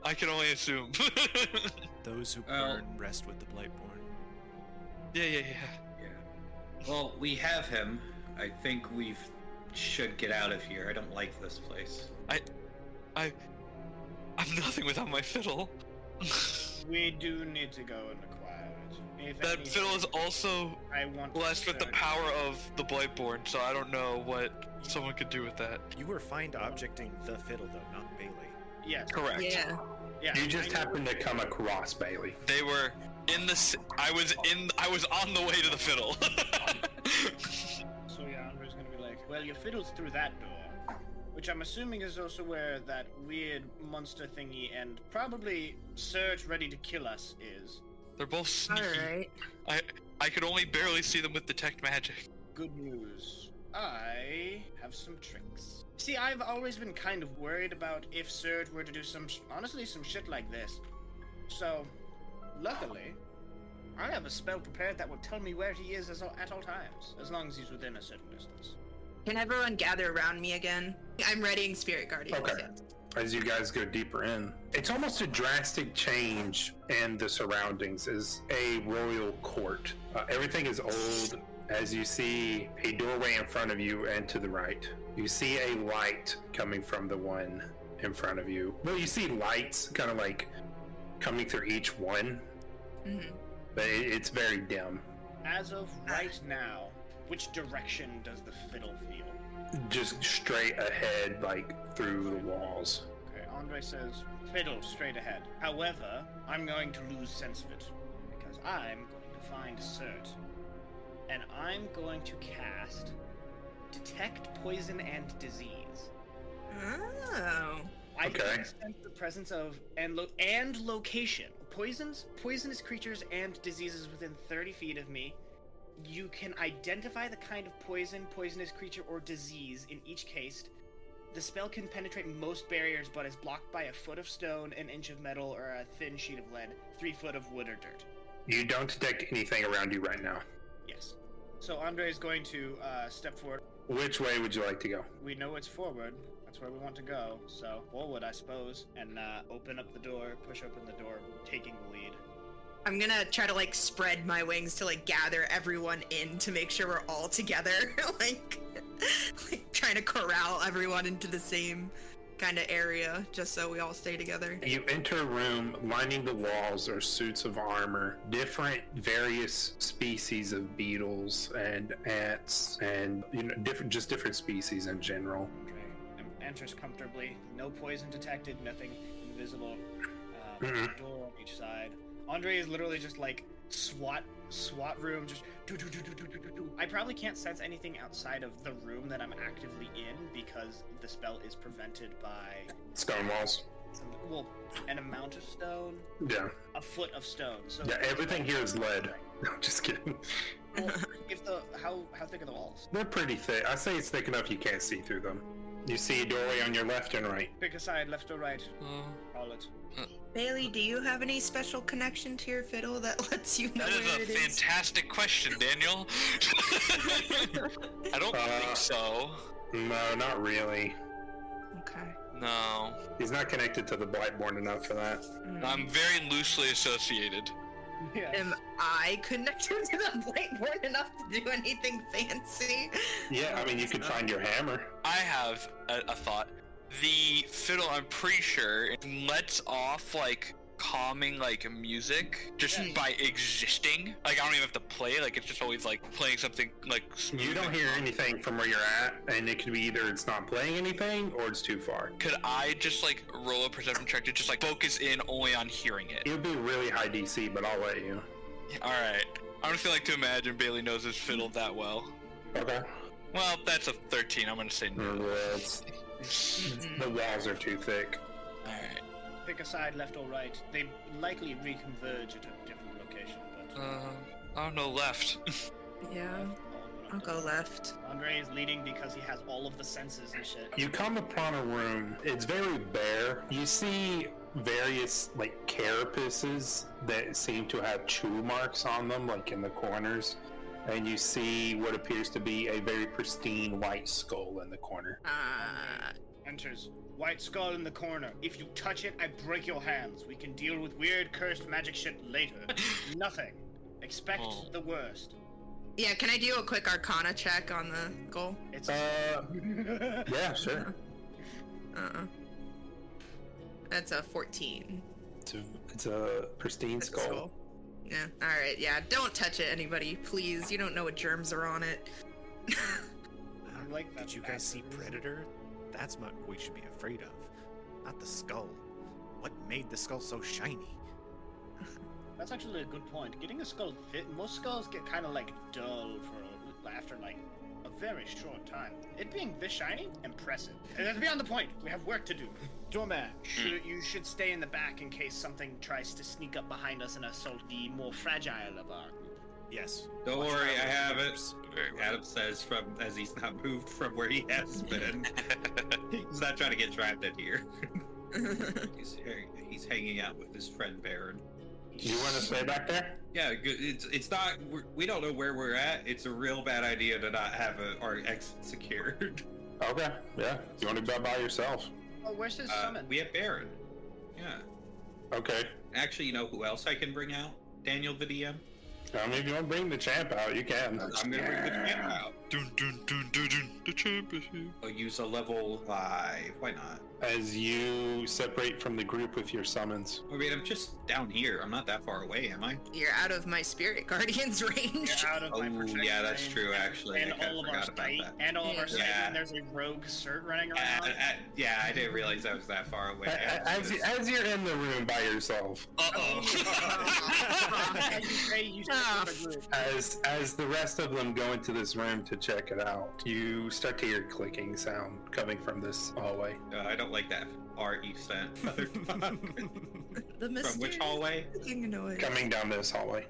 I can only assume. Those who burn rest with the Blightborn. Yeah. Well, we have him. I think we should get out of here. I don't like this place. I'm nothing without my fiddle. We do need to go and acquire it. If That anything, fiddle is also I want blessed with the to- power of the Blightborn, so I don't know what someone could do with that. You were fine objecting the fiddle, though, not Bailey. Yes. Correct. Yeah. Yeah. You just happened to come across Bailey. They were in the. I was on the way to the fiddle. So yeah, Andre's gonna be like, well, your fiddle's through that door, which I'm assuming is also where that weird monster thingy and probably Surge ready to kill us is. They're both All sneaky. right. I could only barely see them with detect magic. Good news. I have some tricks. See, I've always been kind of worried about if Surge were to do honestly, some shit like this. So, luckily, I have a spell prepared that will tell me where he is at all times, as long as he's within a certain distance. Can everyone gather around me again? I'm readying Spirit Guardians. Okay. Yes. As you guys go deeper in, it's almost a drastic change in the surroundings. Is a royal court. Everything is old. As you see a doorway in front of you and to the right, you see a light coming from the one in front of you. Well, you see lights kind of like coming through each one, but it's very dim. As of right now, which direction does the fiddle feel? Just straight ahead, like through the walls. Okay, Andre says, fiddle straight ahead. However, I'm going to lose sense of it, because I'm going to find Cert. And I'm going to cast Detect Poison and Disease. Oh. I Okay. can sense the presence of and location. Poisonous creatures and diseases within 30 feet of me. You can identify the kind of poisonous creature, or disease in each case. The spell can penetrate most barriers, but is blocked by a foot of stone, an inch of metal, or a thin sheet of lead, 3 foot of wood or dirt. You don't detect anything around you right now. Yes. So Andre is going to step forward. Which way would you like to go? We know it's forward. That's where we want to go. So forward, I suppose, and open up the door, push open the door, taking the lead. I'm gonna try to like spread my wings to like gather everyone in to make sure we're all together, like trying to corral everyone into the same kind of area, just so we all stay together. You enter a room, lining the walls are suits of armor, different various species of beetles and ants, and different species in general. Andre enters comfortably. No poison detected. Nothing invisible. Mm-mm. Door on each side. Andre is literally just like SWAT room, just do. I probably can't sense anything outside of the room that I'm actively in because the spell is prevented by Stone walls. an amount of stone, Yeah. a foot of stone. So Yeah, everything here is lead. No, just kidding. Well, how thick are the walls? They're pretty thick. I say it's thick enough you can't see through them. You see a doorway on your left and right. Pick a side, left or right. Call it. Bailey, do you have any special connection to your fiddle that lets you know That where is it a fantastic question, Daniel. I don't think so. No, not really. Okay. No. He's not connected to the Blightborn enough for that. I'm very loosely associated. Yeah. Am I connected to the Blightborn enough to do anything fancy? Yeah, I mean, you could find your hammer. I have a thought. The fiddle, I'm pretty sure, it lets off like calming like music just by existing. Like I don't even have to play it. Like it's just always like playing something like smooth. You don't and hear calm. anything from where you're at, and it could be either it's not playing anything or it's too far. Could I just like roll a perception check to just like focus in only on hearing it? It would be really high DC, but I'll let you. All right. I don't feel like to imagine Bailey knows his fiddle that well. Okay. Well, that's a 13. I'm gonna say no. The walls are too thick. All right. pick a side, left or right. They likely reconverge at a different location, but... I don't know, left. Yeah, I'll go left. Andre is leading because he has all of the senses and shit. You come upon a room. It's very bare. You see various like carapaces that seem to have chew marks on them, like in the corners. And you see what appears to be a very pristine white skull in the corner. Enters. White skull in the corner. If you touch it, I break your hands. We can deal with weird cursed magic shit later. Nothing. Expect the worst. Yeah, can I do a quick Arcana check on the goal? It's Yeah, sure. That's a 14. It's a pristine That's skull. Yeah, alright, yeah. Don't touch it, anybody, please. You don't know what germs are on it. I'm like that. Did you guys see Predator? That's what we should be afraid of. Not the skull. What made the skull so shiny? That's actually a good point. Getting a skull fit, most skulls get kind of like dull after like a very short time. It being this shiny, impressive. And that's beyond the point. We have work to do. Dormat, you should stay in the back in case something tries to sneak up behind us and assault the more fragile of our group. Yes. Don't Watch worry, out. I have it. Very well. Adam says as he's not moved from where he has been. He's not trying to get trapped in here. He's hanging out with his friend Baron. Do you want to stay back there? Yeah, it's not. We don't know where we're at. It's a real bad idea to not have our exit secured. Okay, yeah. You want to go by yourself? Oh, where's his summon? We have Baron. Yeah. Okay. Actually, you know who else I can bring out? Daniel the DM. I mean, if you want to bring the champ out, you can. I'm gonna bring the champ out. Dun dun dun dun dun. The champ is here. I'll use a level 5. Why not? As you separate from the group with your summons. I mean, I'm just down here. I'm not that far away, am I? You're out of my spirit guardian's range. You're out of my Oh, protection yeah, that's range, true, actually. And I kinda all of our forgot about sight. that. And all of our sight. Yeah. And there's a rogue cert running around. Yeah, I didn't realize I was that far away. As you're in the room by yourself, As you say, you should have a group. as the rest of them go into this room to check it out, you start to hear clicking sound coming from this hallway. I don't like that RE scent. The From which hallway? Noise. Coming down this hallway.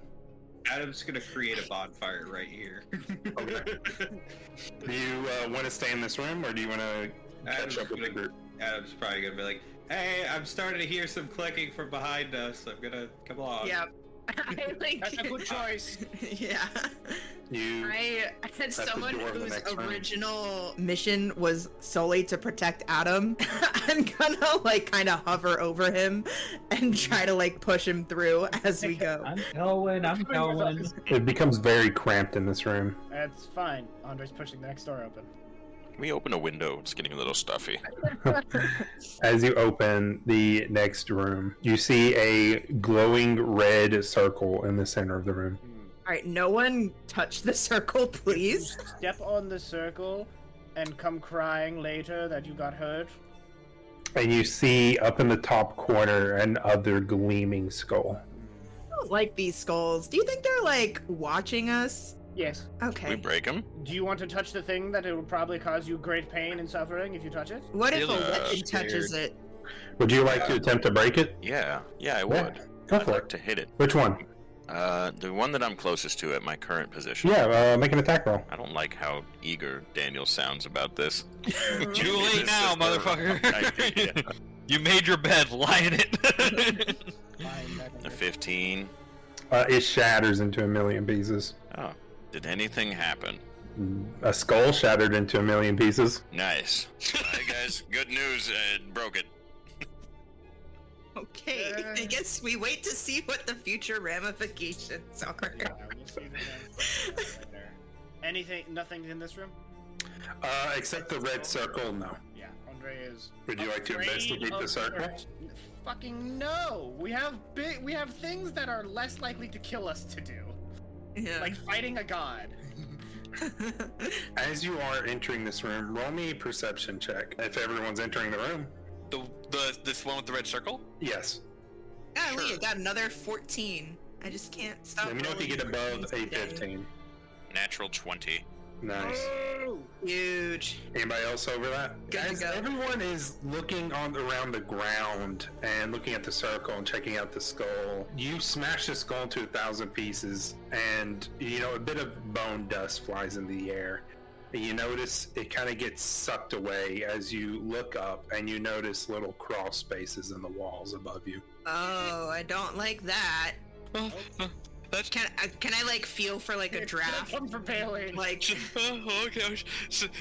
Adam's gonna create a bonfire right here. Okay. Do you want to stay in this room, or do you want to catch up with the group? Adam's probably gonna be like, "Hey, I'm starting to hear some clicking from behind us. I'm gonna come along." Yep. I like. That's a good choice. Yeah. You I had the someone door of the whose next room. original mission was solely to protect Adam. I'm gonna like kind of hover over him and try to like push him through as we go. I'm going. It becomes very cramped in this room. That's fine. Andre's pushing the next door open. Can we open a window? It's getting a little stuffy. As you open the next room, you see a glowing red circle in the center of the room. All right, no one touch the circle, please. Step on the circle and come crying later that you got hurt. And you see up in the top corner another gleaming skull. I don't like these skulls. Do you think they're like watching us? Yes. Okay. We break them? Do you want to touch the thing that it will probably cause you great pain and suffering if you touch it? What if a Feel, weapon scared. touches it? Would you like to attempt to break it? Yeah, I Yeah, would. go I'd for like it. to hit it. Which one? The one that I'm closest to at my current position. Yeah, make an attack roll. I don't like how eager Daniel sounds about this. Too late now, This is the motherfucker. right idea. You made your bed. Lie in it. A 15. It shatters into a million pieces. Oh, did anything happen? A skull shattered into a million pieces. Nice. Alright, guys, good news. Broke it. Okay, I guess we wait to see what the future ramifications are. Yeah, we'll see the later. Anything, nothing in this room? Except the red circle, no. Yeah, Andre is. Would you like to afraid investigate the of circle? hurt. Fucking no! We have things that are less likely to kill us to do, Yeah. like fighting a god. As you are entering this room, roll me a perception check. If everyone's entering the room. This one with the red circle? Yes. Golly, I got another 14. I just can't stop. Let me know if you get rolling above for a things today. 15. Natural 20. Nice. Huge. Anybody else over that? Good to As go. everyone is looking around the ground and looking at the circle and checking out the skull, you smash the skull into 1,000 pieces, and a bit of bone dust flies in the air. And you notice it kind of gets sucked away as you look up, and you notice little crawl spaces in the walls above you. Oh, I don't like that. That's Can I like feel for like a draft? Come for Bailey. Like, okay.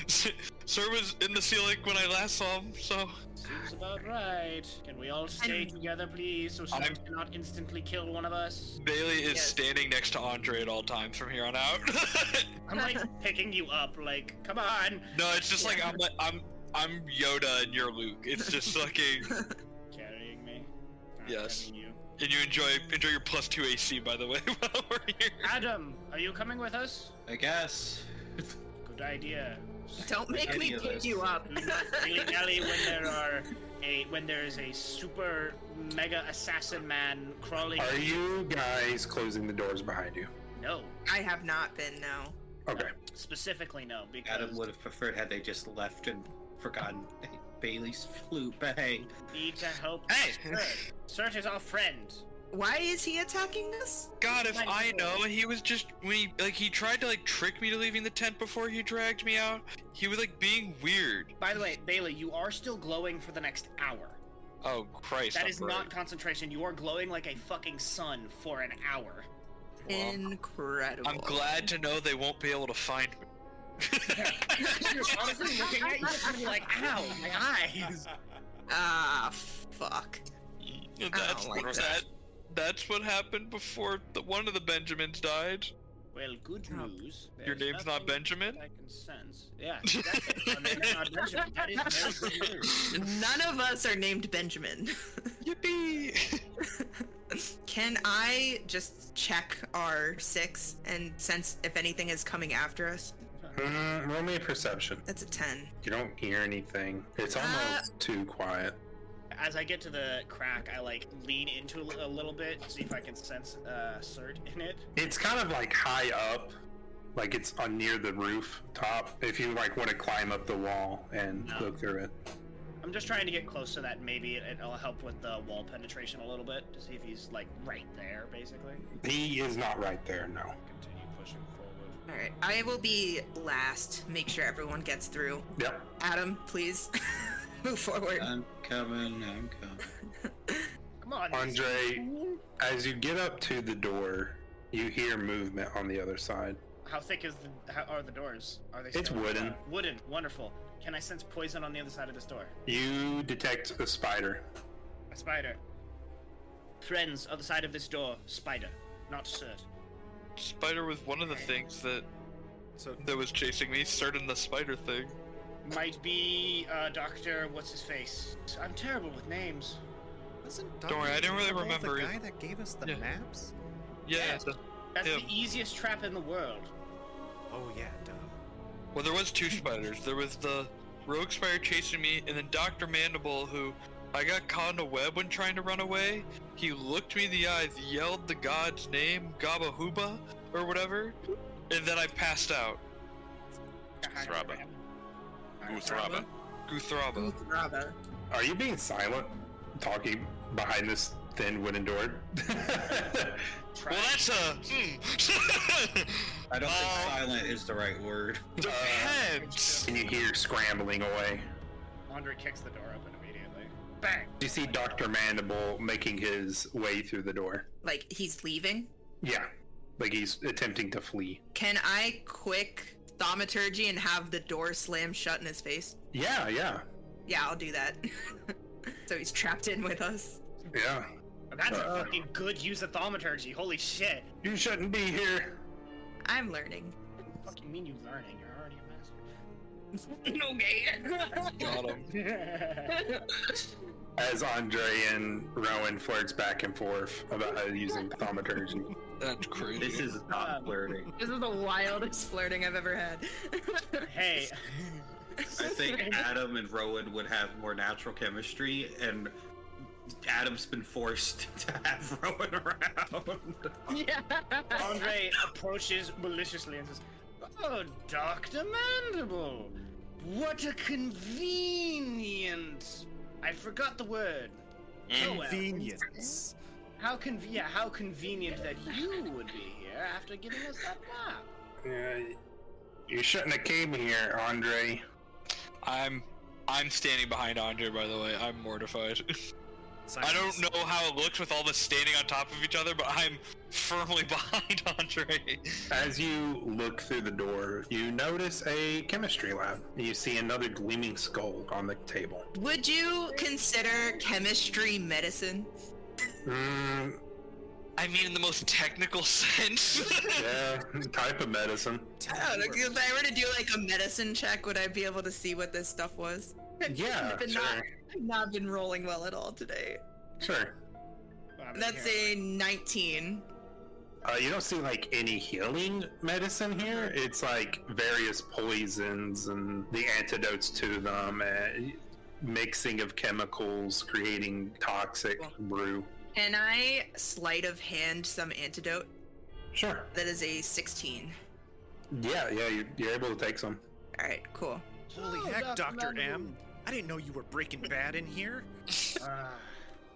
Sir was in the ceiling when I last saw him, so. Seems about right. Can we all stay together, please, so someone cannot instantly kill one of us? Bailey is Yes. standing next to Andre at all times from here on out. I'm like picking you up, like, come on. No, it's just like I'm Yoda and you're Luke. It's just fucking. Carrying me. Not Yes. carrying you. And you enjoy your +2 AC, by the way, while we're here. Adam, are you coming with us? I guess. Good idea. don't make me Any of pick this. you up. Dilly-dally when there is a super mega assassin man crawling. Are you guys closing the doors behind you? No. I have not been, no. Okay. Specifically no, because Adam would have preferred had they just left and forgotten Bailey's flute, but hey. need to help. Hey! Surt is our friend. Why is he attacking us? God, if I know, he was just when he tried to trick me to leaving the tent before he dragged me out. He was being weird. By the way, Bailey, you are still glowing for the next hour. Oh Christ! That I'm is right. not concentration. You are glowing like a fucking sun for an hour. Well, Incredible. I'm glad to know they won't be able to find me. You're honestly looking at you and be like, ow, my eyes. Ah, fuck. That's like that. That's what happened before one of the Benjamins died. Well, good news. Your There's name's not nothing Benjamin? that I can sense. Yeah, exactly. My name's not Benjamin. That is very good news. None of us are named Benjamin. Yippee! Can I just check our 6 and sense if anything is coming after us? Roll me a perception. That's a 10. You don't hear anything. It's almost too quiet. As I get to the crack, I lean into a little bit, see if I can sense Surt in it. It's kind of high up, it's on near the roof top. If you want to climb up the wall and look through it. I'm just trying to get close so that maybe it'll help with the wall penetration a little bit to see if he's right there, basically. He is not right there. No. Continue pushing forward. Alright, I will be last. Make sure everyone gets through. Yep. Adam, please move forward. I'm coming. Come on, Andre, as you get up to the door, you hear movement on the other side. How thick are the doors? Are they? It's stone? wooden. Wooden, wonderful. Can I sense poison on the other side of this door? You detect a spider. A spider. Friends, other side of this door, spider, not Surt. Spider was one of the things that was chasing me. Starting the spider thing. Might be Doctor. What's his face? I'm terrible with names. Don't worry, I didn't really Dr. remember the it. guy that gave us the Yeah. maps? Yeah. That's Yeah. the easiest trap in the world. Oh yeah, duh. Well, there was 2 spiders. There was the rogue spider chasing me, and then Dr. Mandible, who I got caught in a web when trying to run away. He looked me in the eyes, yelled the god's name, Gabahuba, or whatever, and then I passed out. Thraba. Guthraba. Guthraba. Bravo. Are you being silent, talking behind this thin wooden door? Well, that's I don't think silent is the right word. depends. And you hear scrambling away. Andre kicks the door open immediately. Bang! You see Dr. Mandible making his way through the door. Like, he's leaving? Yeah, he's attempting to flee. Can I quick thaumaturgy and have the door slam shut in his face? Yeah. Yeah, I'll do that. So he's trapped in with us. Yeah. That's a fucking good use of thaumaturgy. Holy shit. You shouldn't be here. I'm learning. What the fuck you mean you learning? You're already a master. Okay. Got him. As Andre and Rowan flirts back and forth about how using thaumaturgy. That's crazy. This is not flirting. This is the wildest flirting I've ever had. Hey. I think Adam and Rowan would have more natural chemistry, and Adam's been forced to have Rowan around. Yeah. Andre approaches maliciously and says, Oh, Dr. Mandible! What a convenient... I forgot the word. Oh, well. Convenience. How convenient that you would be here after giving us that map. You shouldn't have came here, Andre. I'm standing behind Andre, by the way. I'm mortified. I don't know how it looks with all this standing on top of each other, but I'm firmly behind Andre. As you look through the door, you notice a chemistry lab. You see another gleaming skull on the table. Would you consider chemistry medicine? I mean, in the most technical sense. Yeah, type of medicine. I don't know, if I were to do like a medicine check, would I be able to see what this stuff was? Yeah, I've sure. not been rolling well at all today. Sure. That's a 19. You don't see like any healing medicine here. It's like various poisons and the antidotes to them, mixing of chemicals, creating toxic brew. Can I sleight of hand some antidote? Sure. That is a 16. Yeah, you're able to take some. All right, cool. Holy heck, Dr. M. I didn't know you were Breaking Bad in here.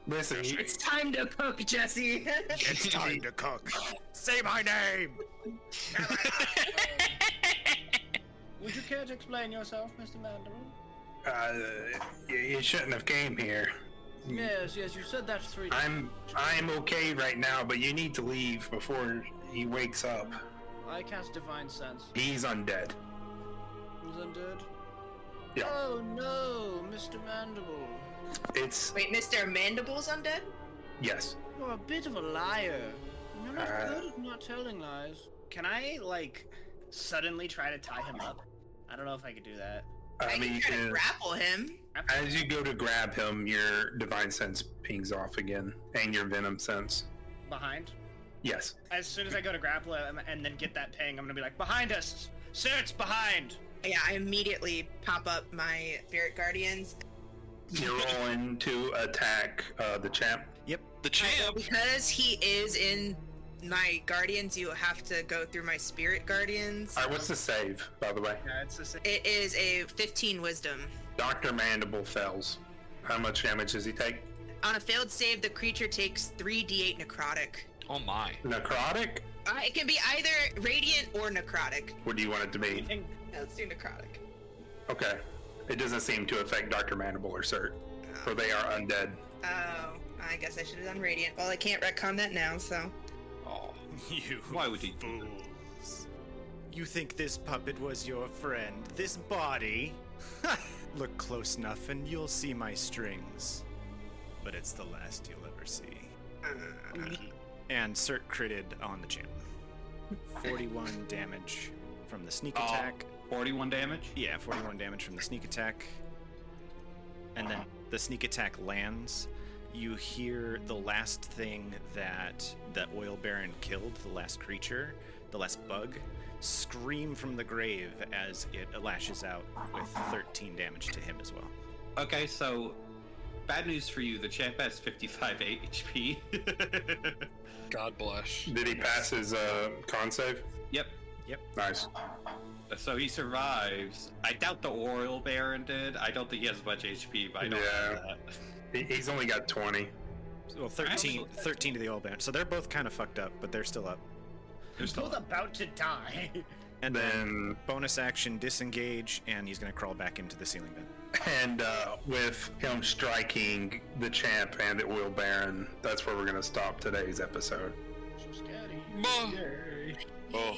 Listen, It's time to cook, Jesse. It's time to cook. Say my name! Would you care to explain yourself, Mr. Mandible? you shouldn't have came here. Yes, you said that 3 times. I'm okay right now, but you need to leave before he wakes up. I cast Divine Sense. He's undead. He's undead? Yeah. Oh no, Mr. Mandible. It's Wait, Mr. Mandible's undead? yes. You're a bit of a liar. You're not good at not telling lies. Can I, like, suddenly try to tie him up? I don't know if I could do that. I can try to grapple him. As you go to grab him, your divine sense pings off again, and your venom sense. Behind? Yes. As soon as I go to grapple him and then get that ping, I'm gonna be like, behind us! Sir, it's behind! Yeah, I immediately pop up my Spirit Guardians. You're rolling to attack the champ. Yep. The champ. Because he is in my Guardians, you have to go through my Spirit Guardians. All right, what's the save, by the way? Yeah, it's the same. It is a 15 Wisdom. Dr. Mandible fails. How much damage does he take? On a failed save, the creature takes 3d8 necrotic. Oh my. Necrotic? It can be either radiant or necrotic. What do you want it to be? Let's do necrotic. Okay. It doesn't seem to affect Dr. Mandible or Cert, for they are undead. Oh, I guess I should have done radiant. Well, I can't retcon that now, so. Oh. You Why would he do fools. You think this puppet was your friend? This body? Look close enough and you'll see my strings. But it's the last you'll ever see. And Cert critted on the champ. 41 damage from the sneak attack. 41 damage? Yeah, 41 damage from the sneak attack. And then the sneak attack lands. You hear the last thing that the oil baron killed, the last creature, the last bug, scream from the grave as it lashes out with 13 damage to him as well. Okay, so bad news for you. The champ has 55 HP. God bless. Did he pass his con save? Yep. Nice. So he survives. I doubt the oil baron did. I don't think he has much HP, but I don't know that. He's only got 20. Well, 13 to the oil baron. So they're both kind of fucked up, but they're still up. They're both about to die. And then bonus action disengage, and he's going to crawl back into the ceiling vent. And with him striking the champ and the oil baron, that's where we're going to stop today's episode. So scary. Oh.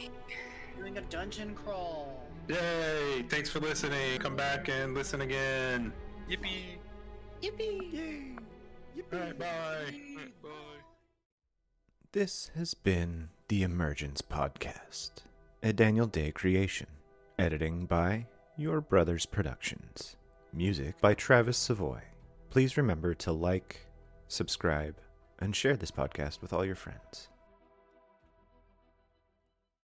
Doing a dungeon crawl. Yay! Thanks for listening. Come back and listen again. Yippee. Yippee! Yay! All right, bye. Bye. This has been the Emergance.podcast, a Daniel Day creation. Editing by Your Brothers Productions. Music by Travis Savoy. Please remember to like, subscribe, and share this podcast with all your friends.